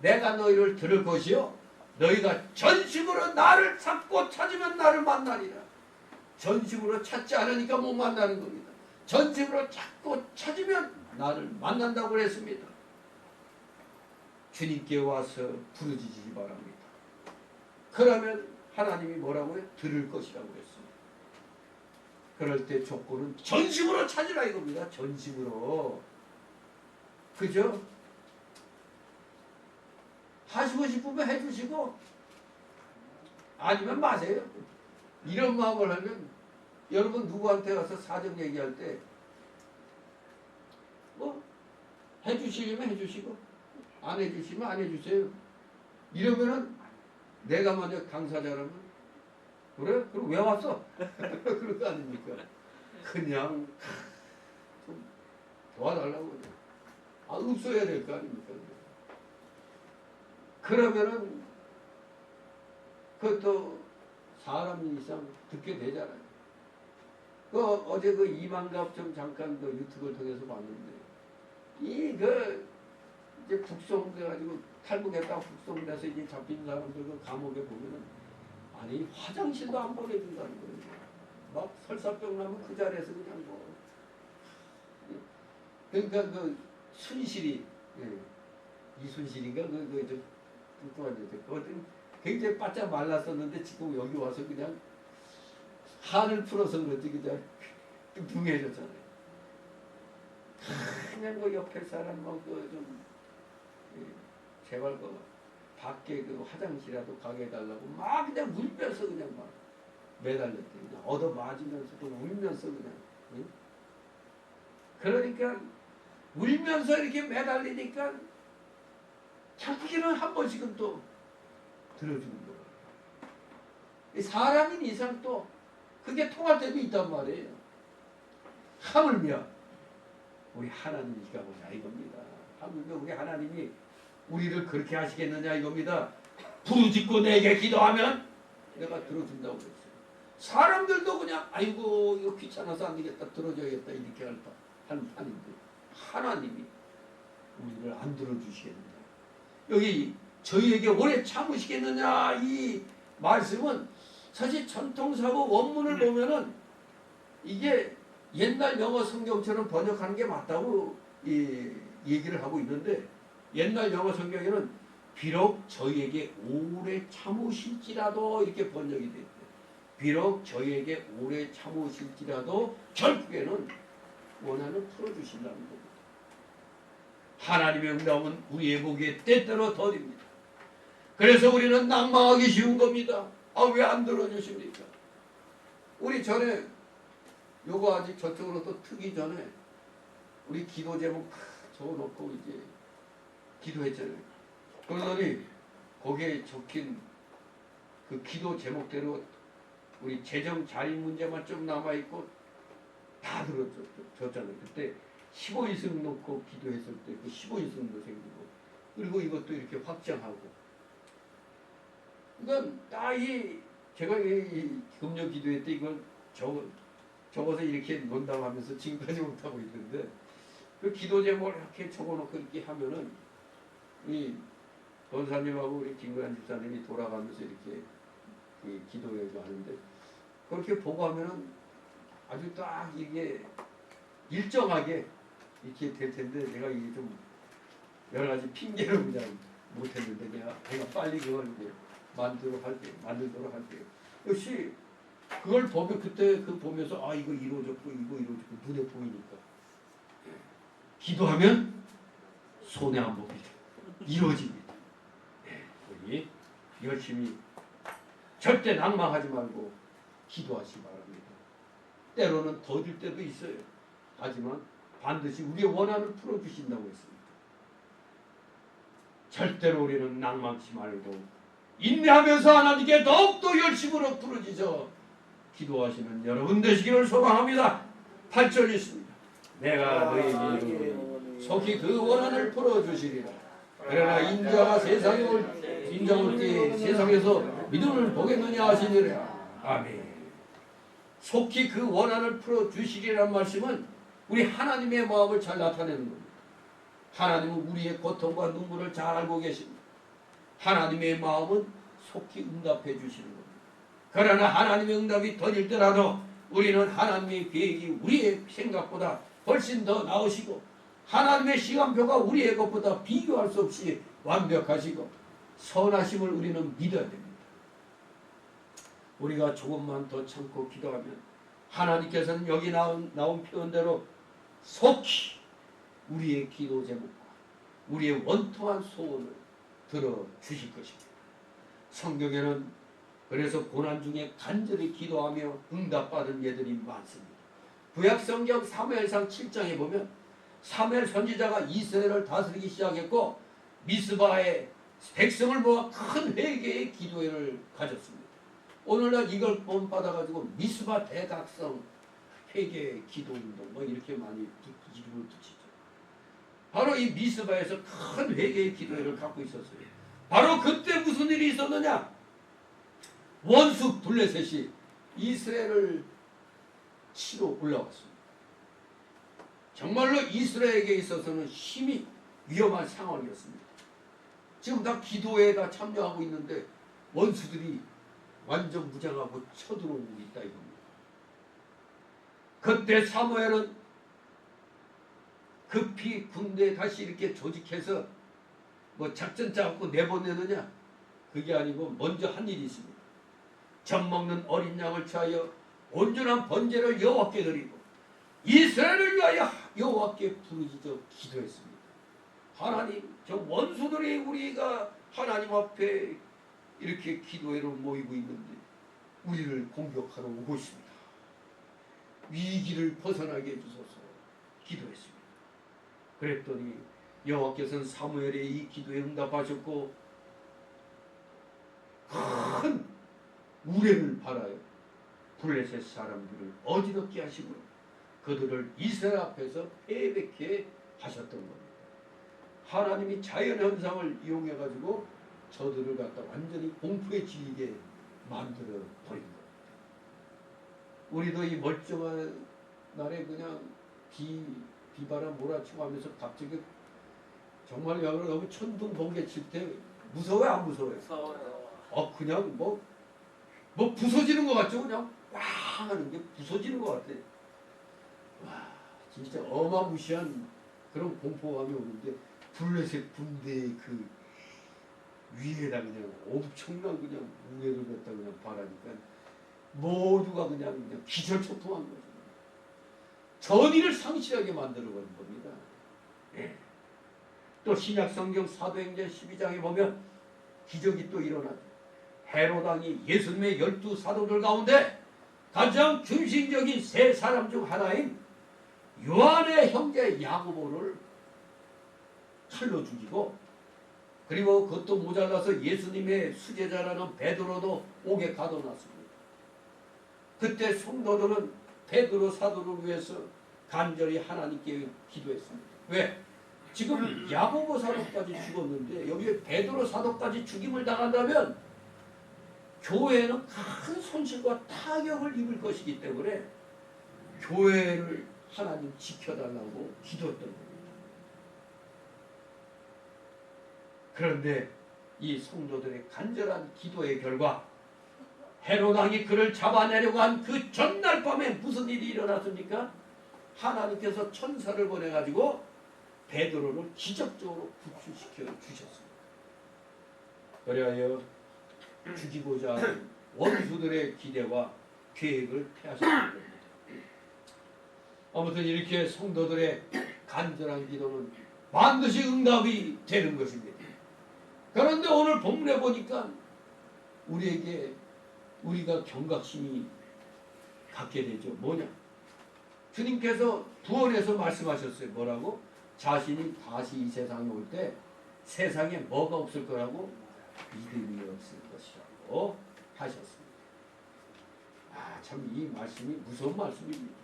내가 너희를 들을 것이요 너희가 전심으로 나를 찾고 찾으면 나를 만나리라. 전심으로 찾지 않으니까 못 만나는 겁니다. 전심으로 찾고 찾으면 나를 만난다고 그랬습니다. 주님께 와서 부르짖으시 바랍니다. 그러면 하나님이 뭐라고 해요? 들을 것이라고 했습니다. 그럴 때 조건은 전심으로 찾으라 이겁니다. 전심으로. 그죠? 하시고 싶으면 해주시고 아니면 마세요. 이런 마음을 하면 여러분 누구한테 가서 사정 얘기할 때 뭐 해주시려면 해주시고 안 해주시면 안 해주세요. 이러면은 내가 만약 당사자라면 그래? 그럼 왜 왔어? 그런 거 아닙니까? 그냥 좀 도와달라고 그냥. 없어야 될 거 아닙니까? 그러면은 그것도 사람 이상 듣게 되잖아요. 어제 그 이만갑 좀 잠깐 그 유튜브를 통해서 봤는데 이제 북송돼가지고 탈북했다가 북송돼서 이제 잡힌 사람들 그 감옥에 보면은 아니 화장실도 안 보내준다는 거예요. 막 설사병 나면 그 자리에서 그냥 뭐 그러니까 그 순실이 이순실인가 좀 뚱뚱한데 그것은 굉장히 바짝 말랐었는데 지금 여기 와서 그냥 한을 풀어서 그런지 그냥 뚱뚱해졌잖아요. 그냥 그 옆에 사람하고 좀 제발 그 밖에 그 화장실이라도 가게 해달라고 막 그냥 울면서 그냥 막 매달렸대. 그냥 얻어 맞으면서도 울면서 그냥. 응? 그러니까 울면서 이렇게 매달리니까 자기는 한 번씩은 또 들어주는 거예요. 사람인 이상 또 그게 통할 때도 있단 말이에요. 하물며 우리 하나님이가 뭐냐 이겁니다. 하물며 우리 하나님이 우리를 그렇게 하시겠느냐 이겁니다. 부르짖고 내게 기도하면 내가 들어준다고 그랬어요. 사람들도 그냥 아이고 이거 귀찮아서 안 되겠다 들어줘야겠다 이렇게 할 판인데 하나님이 우리를 안 들어주시겠느냐. 여기 저희에게 오래 참으시겠느냐 이 말씀은 사실 전통사고 원문을 보면은 이게 옛날 영어 성경처럼 번역하는 게 맞다고 얘기를 하고 있는데 옛날 영어 성경에는 비록 저희에게 오래 참으실지라도 이렇게 번역이 됐대요. 비록 저희에게 오래 참으실지라도 결국에는 원한을 풀어주신다는 겁니다. 하나님의 응답은 우리의 목에 때때로 더딥니다. 그래서 우리는 낭망하기 쉬운 겁니다. 아, 왜 안 들어주십니까? 우리 전에 요거 아직 저쪽으로 또 트기 전에 우리 기도 제목 적어놓고 이제 기도했잖아요. 그러더니 거기에 적힌 그 기도 제목대로 우리 재정 자립 문제만 좀 남아있고 다 들어줬잖아요. 그때 15인승 놓고 기도했을 때 그 15인승도 생기고 그리고 이것도 이렇게 확장하고 그러니까 딱 제가 이 금요 기도회 때 이걸 적어서 이렇게 논담하면서 지금까지 못하고 있는데 그 기도 제목을 이렇게 적어놓고 이렇게 하면은 이 권사님하고 우리 김구현 집사님이 돌아가면서 이렇게 기도회도 하는데 그렇게 보고 하면은 아주 딱 이게 일정하게 이렇게 될 텐데 내가 이게 좀 여러 가지 핑계로 그냥 못했는데 내가 빨리 그걸 이제 만들도록 할게요. 역시 그걸 보면 그때 그 보면서 아 이거 이루어졌고 이거 이루어졌고 눈에 보이니까 기도하면 손해 안 봅니다. 이루어집니다. 우리 열심히 절대 낭망하지 말고 기도하시기 바랍니다. 때로는 더딜 때도 있어요. 하지만 반드시 우리의 원한을 풀어주신다고 했습니다. 절대로 우리는 낭망치 말고 인내하면서 하나님께 더욱더 열심으로 부르짖어 기도하시는 여러분 되시기를 소망합니다. 8절 있습니다. 내가 너희에게 이르노니 속히 그 원한을 풀어주시리라. 그러나 인자가 세상에 올 때 세상에서 믿음을 보겠느냐 하시니라. 아멘. 속히 그 원한을 풀어주시리라는 말씀은 우리 하나님의 마음을 잘 나타내는 겁니다. 하나님은 우리의 고통과 눈물을 잘 알고 계십니다. 하나님의 마음은 속히 응답해 주시는 겁니다. 그러나 하나님의 응답이 더딜더라도 우리는 하나님의 계획이 우리의 생각보다 훨씬 더 나으시고 하나님의 시간표가 우리의 것보다 비교할 수 없이 완벽하시고 선하심을 우리는 믿어야 됩니다. 우리가 조금만 더 참고 기도하면 하나님께서는 여기 나온 표현대로 속히 우리의 기도 제목과 우리의 원통한 소원을 들어주실 것입니다. 성경에는 그래서 고난 중에 간절히 기도하며 응답받은 예들이 많습니다. 구약성경 사무엘상 7장에 보면 사무엘 선지자가 이스라엘을 다스리기 시작했고 미스바에 백성을 모아 큰 회개의 기도회를 가졌습니다. 오늘날 이걸 본받아가지고 미스바 대각성 회개 기도운동 뭐 이렇게 많이 이름을 붙이죠. 바로 이 미스바에서 큰 회개의 기도회를 갖고 있었어요. 바로 그때 무슨 일이 있었느냐? 원수 블레셋이 이스라엘을 치러 올라왔습니다. 정말로 이스라엘에게 있어서는 힘이 위험한 상황이었습니다. 지금 다 기도에 다 참여하고 있는데 원수들이 완전 무장하고 쳐들어오고 있다 이겁니다. 그때 사무엘은 급히 군대에 다시 이렇게 조직해서 뭐 작전 짜고 내보내느냐? 그게 아니고 먼저 한 일이 있습니다. 젖 먹는 어린 양을 취하여 온전한 번제를 여호와께 드리고 이스라엘을 위하여 여호와께 부르짖어 기도했습니다. 하나님, 저 원수들이 우리가 하나님 앞에 이렇게 기도회로 모이고 있는데 우리를 공격하러 오고 있습니다. 위기를 벗어나게 해주소서 기도했습니다. 그랬더니 여호와께서는 사무엘의 이 기도에 응답하셨고 큰 우레를 발하여 블레셋 사람들을 어지럽게 하시고 그들을 이스라엘 앞에서 패배케 하셨던 겁니다. 하나님이 자연현상을 이용해가지고 저들을 갖다 완전히 공포에 질리게 만들어 버린 겁니다. 우리도 이 멀쩡한 날에 그냥 비바람 몰아치고 하면서 갑자기 정말 너무 천둥 번개 칠 때 무서워요 안 무서워요? 무서워요. 그냥 뭐 부서지는 것 같죠? 그냥 와 하는 게 부서지는 것 같아. 와 진짜 어마무시한 그런 공포감이 오는데 블레셋 군대의 그 위에다 그냥 엄청난 그냥 무게를 갖다 그냥 바라니까 모두가 그냥 기절초풍한 거죠. 전의를 상실하게 만들어버린 겁니다. 예. 또 신약 성경 사도행전 12장에 보면 기적이 또 일어나죠. 헤롯 왕이 예수님의 12사도들 가운데 가장 중심적인 세 사람 중 하나인 요한의 형제 야고보를 칼로 죽이고, 그리고 그것도 모자라서 예수님의 수제자라는 베드로도 옥에 가둬놨습니다. 그때 성도들은 베드로 사도를 위해서 간절히 하나님께 기도했습니다. 왜? 지금 야고보 사도까지 죽었는데 여기에 베드로 사도까지 죽임을 당한다면 교회는 큰 손실과 타격을 입을 것이기 때문에 교회를 하나님 지켜달라고 기도했던 겁니다. 그런데 이 성도들의 간절한 기도의 결과 헤롯 왕이 그를 잡아내려고 한 그 전날 밤에 무슨 일이 일어났습니까? 하나님께서 천사를 보내가지고 베드로를 기적적으로 구출시켜 주셨습니다. 그리하여 죽이고자 하는 원수들의 기대와 계획을 폐하셨던 겁니다. 아무튼 이렇게 성도들의 간절한 기도는 반드시 응답이 되는 것입니다. 그런데 오늘 본문에 보니까 우리가 경각심이 갖게 되죠. 뭐냐? 주님께서 부언에서 말씀하셨어요. 뭐라고? 자신이 다시 이 세상에 올 때 세상에 뭐가 없을 거라고? 믿음이 없을 것이라고 하셨습니다. 참 이 말씀이 무서운 말씀입니다.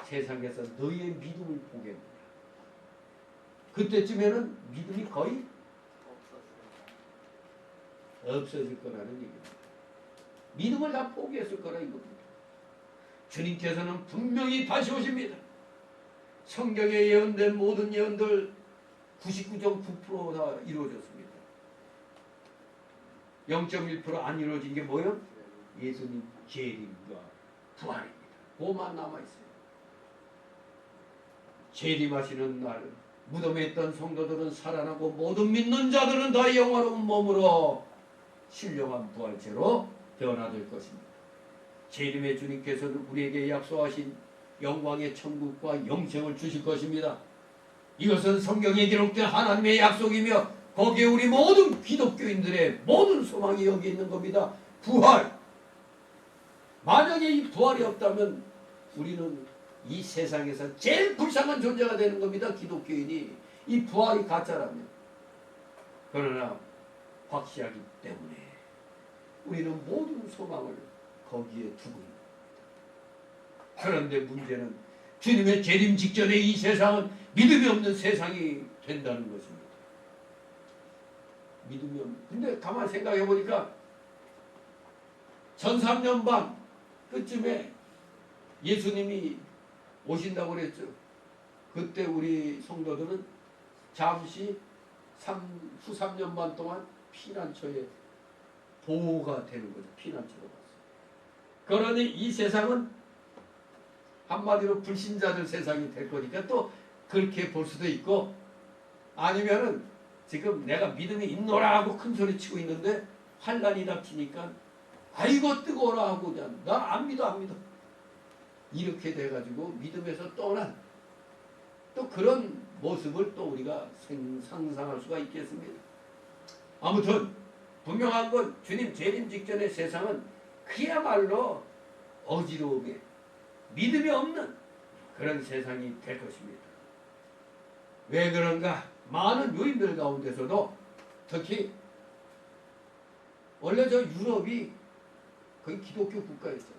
세상에서 너희의 믿음을 보겠노라. 그때쯤에는 믿음이 거의 없어질 거라는 얘기입니다. 믿음을 다 포기했을 거라 이겁니다. 주님께서는 분명히 다시 오십니다. 성경에 예언된 모든 예언들 99.9% 다 이루어졌습니다. 0.1% 안 이루어진 게 뭐예요? 예수님 재림과 부활입니다. 그것만 남아있어요. 재림하시는 날 무덤에 있던 성도들은 살아나고 모든 믿는 자들은 다 영화로운 몸으로 신령한 부활체로 변화될 것입니다. 재림의 주님께서는 우리에게 약속하신 영광의 천국과 영생을 주실 것입니다. 이것은 성경에 기록된 하나님의 약속이며 거기에 우리 모든 기독교인들의 모든 소망이 여기 있는 겁니다. 부활. 만약에 이 부활이 없다면 우리는 이 세상에서 제일 불쌍한 존재가 되는 겁니다. 기독교인이. 이 부활이 가짜라면. 그러나 확실하기 때문에 우리는 모든 소망을 거기에 두고 있는 겁니다. 그런데 문제는 주님의 재림 직전에 이 세상은 믿음이 없는 세상이 된다는 것입니다. 믿음이 없는. 근데 가만히 생각해 보니까 전 3년 반 그쯤에 예수님이 오신다고 그랬죠. 그때 우리 성도들은 잠시 후 3년 반 동안 피난처에 보호가 되는 거죠. 피난처로 갔어요. 그러니 이 세상은 한마디로 불신자들 세상이 될 거니까 또 그렇게 볼 수도 있고, 아니면은 지금 내가 믿음이 있노라 하고 큰 소리 치고 있는데 환란이 닥치니까 아이고 뜨거워라 하고 그냥 나 안 믿어 안 믿어 이렇게 돼가지고 믿음에서 떠난 또 그런 모습을 또 우리가 상상할 수가 있겠습니다. 아무튼 분명한 건 주님 재림 직전의 세상은 그야말로 어지러움에 믿음이 없는 그런 세상이 될 것입니다. 왜 그런가? 많은 요인들 가운데서도 특히 원래 저 유럽이 거의 기독교 국가였어요.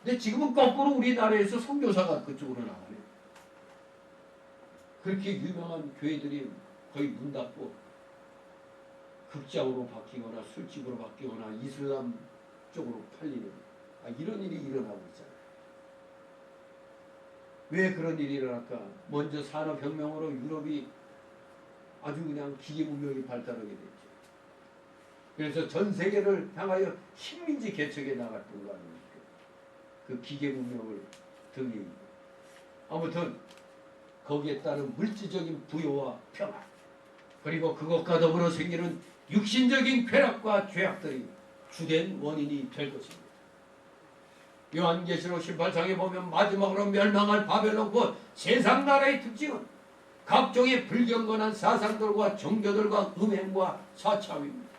근데 지금은 거꾸로 우리나라에서 선교사가 그쪽으로 나가네. 그렇게 유명한 교회들이 거의 문 닫고 극장으로 바뀌거나 술집으로 바뀌거나 이슬람 쪽으로 팔리는 이런 일이 일어나고 있잖아요. 왜 그런 일이 일어날까? 먼저 산업혁명으로 유럽이 아주 그냥 기계문명이 발달하게 됐죠. 그래서 전 세계를 향하여 식민지 개척에 나갔던 거 아닙니까? 그 기계문명을 등에. 아무튼 거기에 따른 물질적인 부여와 평화, 그리고 그것과 더불어 생기는 육신적인 쾌락과 죄악들이 주된 원인이 될 것입니다. 요한계시록 18장에 보면 마지막으로 멸망할 바벨론과 세상 나라의 특징은 각종의 불경건한 사상들과 종교들과 음행과 사참입니다.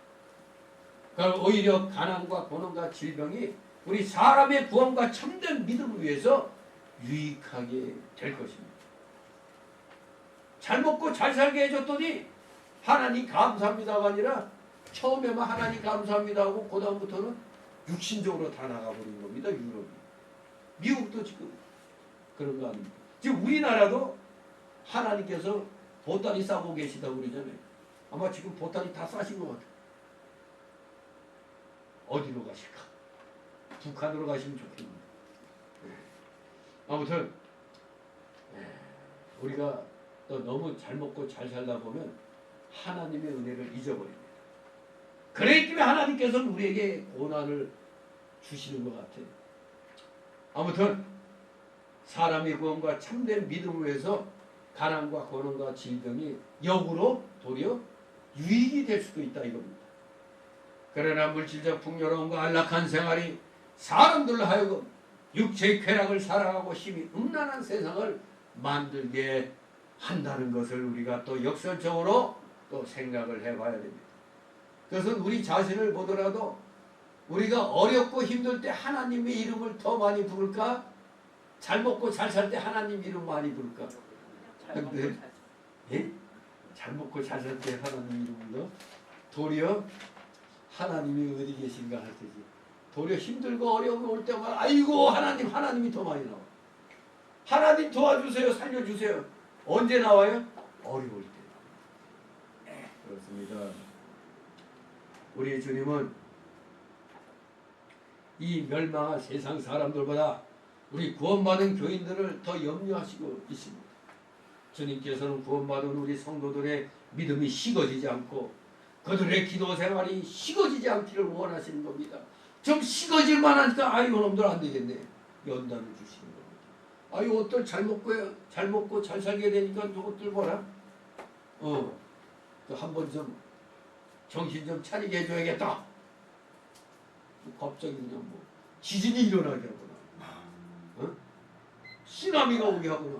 그러니까 오히려 가난과 고난과 질병이 우리 사람의 구원과 참된 믿음을 위해서 유익하게 될 것입니다. 잘 먹고 잘 살게 해줬더니 하나님 감사합니다가 아니라 처음에만 하나님 감사합니다 하고 그 다음부터는 육신적으로 다 나가버린 겁니다. 유럽이. 미국도 지금 그런 거 아닙니까? 지금 우리나라도 하나님께서 보따리 싸고 계시다고 그러잖아요. 아마 지금 보따리 다 싸신 것 같아요. 어디로 가실까? 북한으로 가시면 좋겠는데. 아무튼 우리가 또 너무 잘 먹고 잘 살다 보면 하나님의 은혜를 잊어버립니다. 그렇기 때문에 하나님께서는 우리에게 고난을 주시는 것 같아요. 아무튼 사람의 구원과 참된 믿음을 위해서 가난과 고난과 질병이 역으로 도리어 유익이 될 수도 있다 이겁니다. 그러나 물질적 풍요로움과 안락한 생활이 사람들로 하여금 육체의 쾌락을 사랑하고 힘이 음란한 세상을 만들게 한다는 것을 우리가 또 역설적으로 또 생각을 해봐야 됩니다. 그것은 우리 자신을 보더라도 우리가 어렵고 힘들 때 하나님의 이름을 더 많이 부를까? 잘 먹고 잘 살 때 하나님 이름 많이 부를까? 근데 잘 먹고 잘 살 때 하나님 이름을 도리어 하나님이 어디 계신가 할 때지. 도리어 힘들고 어려움이 올 때마다 아이고 하나님이 더 많이 나와. 하나님 도와주세요, 살려주세요. 언제 나와요? 어려울 때. 그렇습니다. 우리 주님은 이 멸망한 세상 사람들보다 우리 구원받은 교인들을 더 염려하시고 있습니다. 주님께서는 구원받은 우리 성도들의 믿음이 식어지지 않고 그들의 기도 생활이 식어지지 않기를 원하시는 겁니다. 좀 식어질 만하니까 아이 요놈들 안 되겠네. 연단을 주시는 겁니다. 아이 옷들 잘 먹고 잘 살게 되니까 이것들 뭐라? 한번 좀 정신 좀 차리게 해줘야겠다. 갑자기 그냥 뭐 지진이 일어나게 하거나 쓰나미가 오게 하거나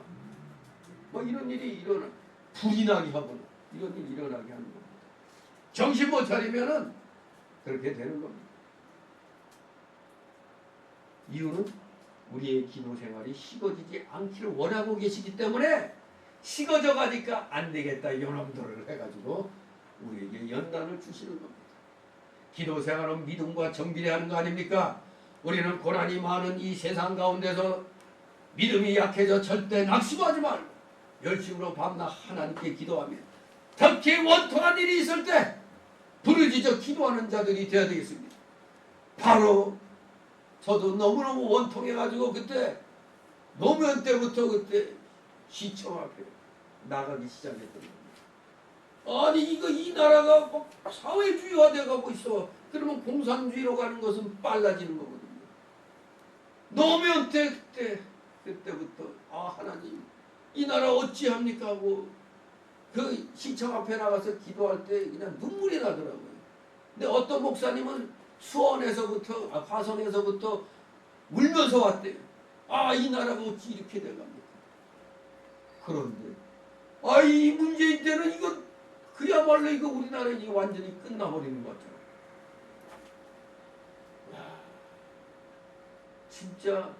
뭐 이런 일이 일어나 불이 나게 하거나 이런 일이 일어나게 하는 겁니다. 정신 못 차리면은 그렇게 되는 겁니다. 이유는 우리의 기도 생활이 식어지지 않기를 원하고 계시기 때문에 식어져 가니까 안 되겠다 요놈들을 해가지고 우리에게 연단을 주시는 겁니다. 기도 생활은 믿음과 정비례 하는 거 아닙니까? 우리는 고난이 많은 이 세상 가운데서 믿음이 약해져 절대 낙심하지 말고 열심으로 밤낮 하나님께 기도하며 특히 원통한 일이 있을 때 부르짖어 기도하는 자들이 되어야 되겠습니다. 바로 저도 너무너무 원통해가지고 그때 노무현 때부터 그때 시청 앞에 나가기 시작했던 겁니다. 아니 이 나라가 막 사회주의화 돼가고 있어. 그러면 공산주의로 가는 것은 빨라지는 거거든요. 노무현 그때부터 하나님 이 나라 어찌합니까 하고 그 시청 앞에 나가서 기도할 때 그냥 눈물이 나더라고요. 근데 어떤 목사님은 수원에서부터 화성에서부터 울면서 왔대요. 이 나라가 어찌 이렇게 돼갑니까? 그런데 이 문재인 때는 이거 그야말로 이거 우리나라 이제 완전히 끝나버리는 것 같아요. 진짜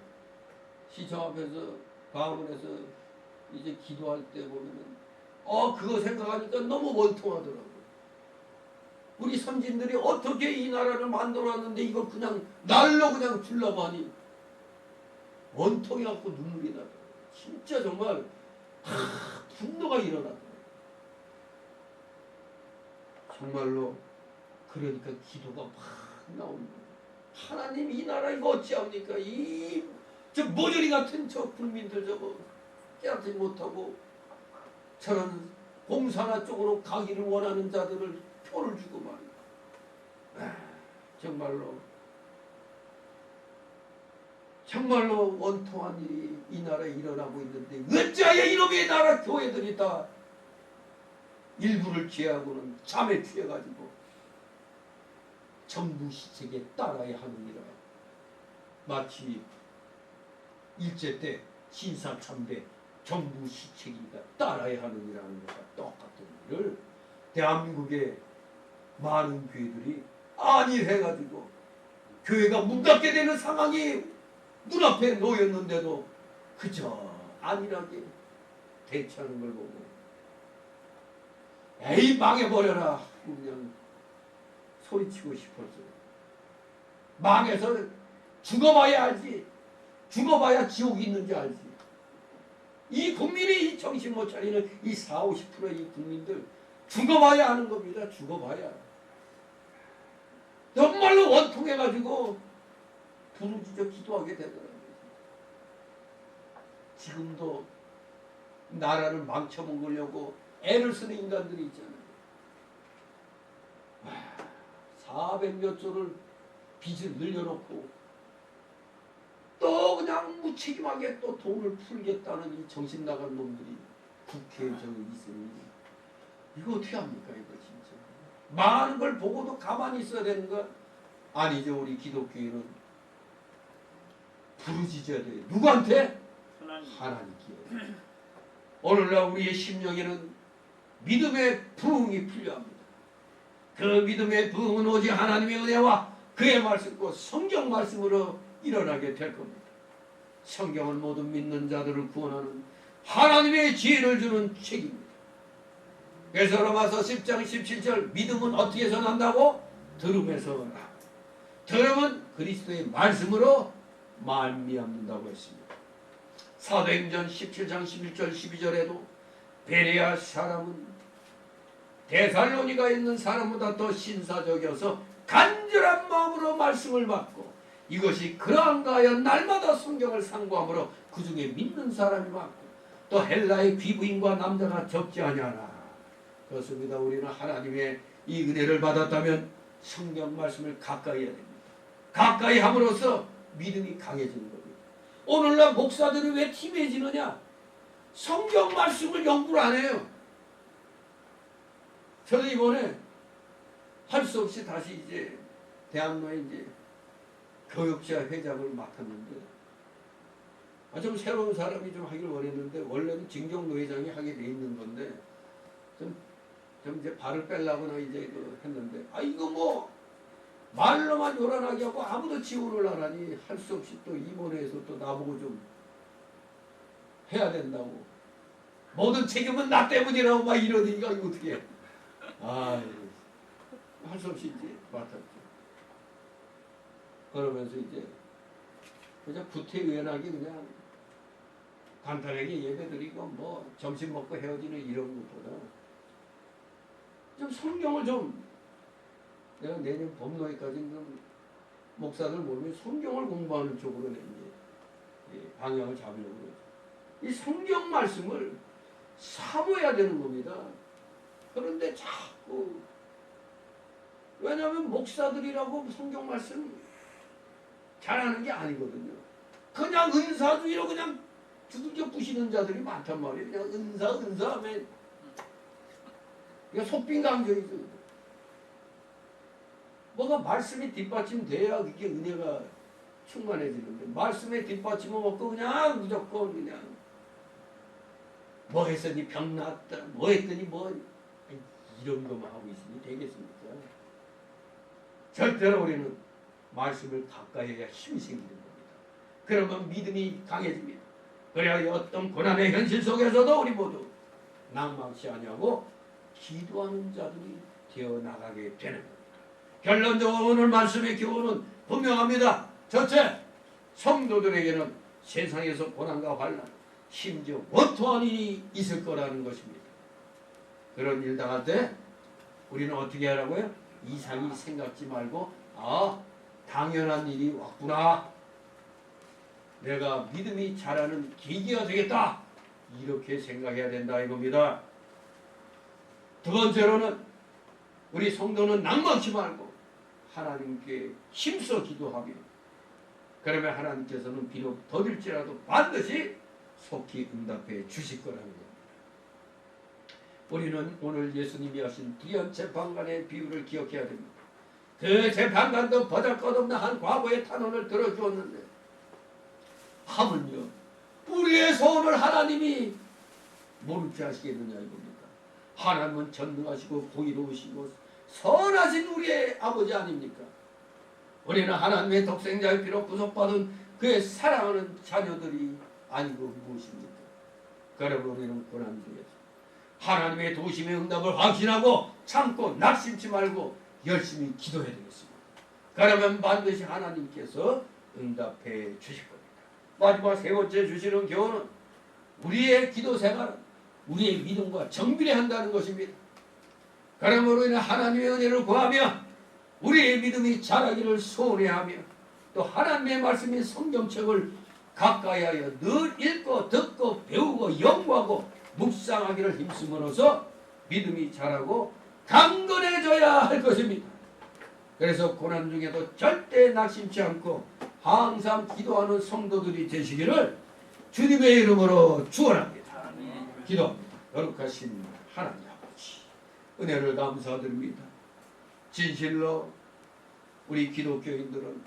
시청 앞에서 방문해서 이제 기도할 때 보면은 그거 생각하니까 너무 원통하더라고요. 우리 선진들이 어떻게 이 나라를 만들어놨는데 이걸 그냥 날로 그냥 주려고 하니 원통해갖고 눈물이 나더라고요. 진짜 정말 분노가 일어나더라고요. 정말로 그러니까 기도가 막 나오는 거예요. 하나님 이 나라 이거 어찌합니까? 저 모조리 같은 저 국민들 저거 깨닫지 못하고 저런 공산화 쪽으로 가기를 원하는 자들을 표를 주고 말이야. 정말로 정말로 원통한 일이 이 나라에 일어나고 있는데 어찌하여 이놈의 나라 교회들이 다 일부를 제하고는 잠에 취해가지고 정부 시책에 따라야 하느니라. 마치 일제 때 신사참배 정부 시책이니까 따라야 하느니라는 것과 똑같은 일을 대한민국의 많은 교회들이 안일해가지고 교회가 문 닫게 되는 상황이 눈앞에 놓였는데도 그저 안일하게 대처하는 걸 보고 에이 망해버려라 그냥 소리치고 싶었어요. 망해서 죽어봐야 알지. 죽어봐야 지옥이 있는지 알지. 이 국민이 이 정신 못 차리는 이 40~50%의 이 국민들 죽어봐야 하는 겁니다. 죽어봐야. 정말로 원통해가지고 부르짖어 기도하게 되더라고요. 지금도 나라를 망쳐먹으려고 애를 쓰는 인간들이 있잖아요. 400몇 조를 빚을 늘려놓고 또 그냥 무책임하게 또 돈을 풀겠다는 이 정신 나간 놈들이 국회에 저기 있으니 이거 어떻게 합니까 이거 진짜. 많은 걸 보고도 가만히 있어야 되는 거 아니죠. 우리 기독교인은 부르짖어야 돼요. 누구한테? 하나님께. 오늘날 우리의 심령에는 믿음의 부흥이 필요합니다. 그 믿음의 부흥은 오직 하나님의 은혜와 그의 말씀 곧 성경 말씀으로 일어나게 될 겁니다. 성경을 모두 믿는 자들을 구원하는 하나님의 지혜를 주는 책입니다. 그래서 로마서 10장 17절 믿음은 어떻게 해서 난다고? 들음에서 나. 들음은 그리스도의 말씀으로 말미암는다고 했습니다. 사도행전 17장 11절 12절에도 베레아 사람은 데살로니가에 있는 사람보다 더 신사적이어서 간절한 마음으로 말씀을 받고 이것이 그러한가 하여 날마다 성경을 상고함으로 그 중에 믿는 사람이 많고 또 헬라의 귀부인과 남자가 적지 아니하나. 그렇습니다. 우리는 하나님의 이 은혜를 받았다면 성경 말씀을 가까이 해야 됩니다. 가까이 함으로써 믿음이 강해지는 겁니다. 오늘날 목사들이 왜 팀해지느냐? 성경 말씀을 연구를 안 해요. 저는 이번에 할 수 없이 다시 이제 대학로에 이제 교육자 회장을 맡았는데 좀 새로운 사람이 좀 하길 원했는데 원래는 진경로 회장이 하게 돼 있는 건데 좀 이제 발을 빼려고나 이제 했는데 이거 뭐 말로만 요란하게 하고 아무도 지원을 안 하니 할 수 없이 또 임원회에서 또 나보고 좀 해야 된다고 모든 책임은 나 때문이라고 막 이러니까 이거 어떻게 해. 할 수 없이 이제 맡았죠. 그러면서 이제 그냥 구태의연하게 그냥 간단하게 예배드리고 뭐 점심 먹고 헤어지는 이런 것보다 좀 성경을 좀 내가 내년 봄노회까지는 좀 목사들 모르면 성경을 공부하는 쪽으로 이제 방향을 잡으려고 그러죠. 이 성경 말씀을 사모해야 되는 겁니다. 그런데 자꾸 왜냐하면 목사들이라고 성경 말씀 잘하는 게 아니거든요. 그냥 은사주의로 그냥 두들겨 부시는 자들이 많단 말이에요. 그냥 은사 하면 그냥 속빈강조이죠. 뭐가 말씀이 뒷받침돼야 그게 은혜가 충만해지는데 말씀에 뒷받침은 없고 그냥 무조건 그냥 뭐 했더니 병 났다 뭐 했더니 뭐 이런 것만 하고 있으니 되겠습니까? 절대로 우리는 말씀을 가까이 해야 힘이 생기는 겁니다. 그러면 믿음이 강해집니다. 그래야 어떤 고난의 현실 속에서도 우리 모두 낭망치 아니하고 기도하는 자들이 되어 나가게 되는 겁니다. 결론적으로 오늘 말씀의 교훈은 분명합니다. 첫째, 성도들에게는 세상에서 고난과 환난, 심지어 원통한 일이 있을 거라는 것입니다. 그런 일 당할 때 우리는 어떻게 하라고요? 이상히 생각지 말고 당연한 일이 왔구나. 내가 믿음이 자라는 계기가 되겠다. 이렇게 생각해야 된다 이겁니다. 두 번째로는 우리 성도는 낭망치 말고 하나님께 힘써 기도하며 그러면 하나님께서는 비록 더딜지라도 반드시 속히 응답해 주실 거라는 겁니다. 우리는 오늘 예수님이 하신 귀한 재판관의 비유를 기억해야 됩니다. 그 재판관도 보잘것없는 한 과거의 탄원을 들어주었는데 하물며 우리의 소원을 하나님이 모르지 하시겠느냐 이겁니다. 하나님은 전능하시고 공의로우시고 선하신 우리의 아버지 아닙니까? 우리는 하나님의 독생자의 피로 구속받은 그의 사랑하는 자녀들이 아니고 무엇입니까? 그러므로 우리는 고난중에서 하나님의 도심의 응답을 확신하고 참고 낙심치 말고 열심히 기도해야 되겠습니다. 그러면 반드시 하나님께서 응답해 주실 겁니다. 마지막 세 번째 주시는 교훈은 우리의 기도 생활은 우리의 믿음과 정비례한다는 것입니다. 그러므로 우리는 하나님의 은혜를 구하며 우리의 믿음이 자라기를 소원해하며 또 하나님의 말씀인 성경책을 가까이하여 늘 읽고 듣고 배우고 연구하고 묵상하기를 힘쓰므로써 믿음이 자라고 강건해져야 할 것입니다. 그래서 고난 중에도 절대 낙심치 않고 항상 기도하는 성도들이 되시기를 주님의 이름으로 축원합니다. 기도합니다. 거룩하신 하나님 아버지, 은혜를 감사드립니다. 진실로 우리 기독교인들은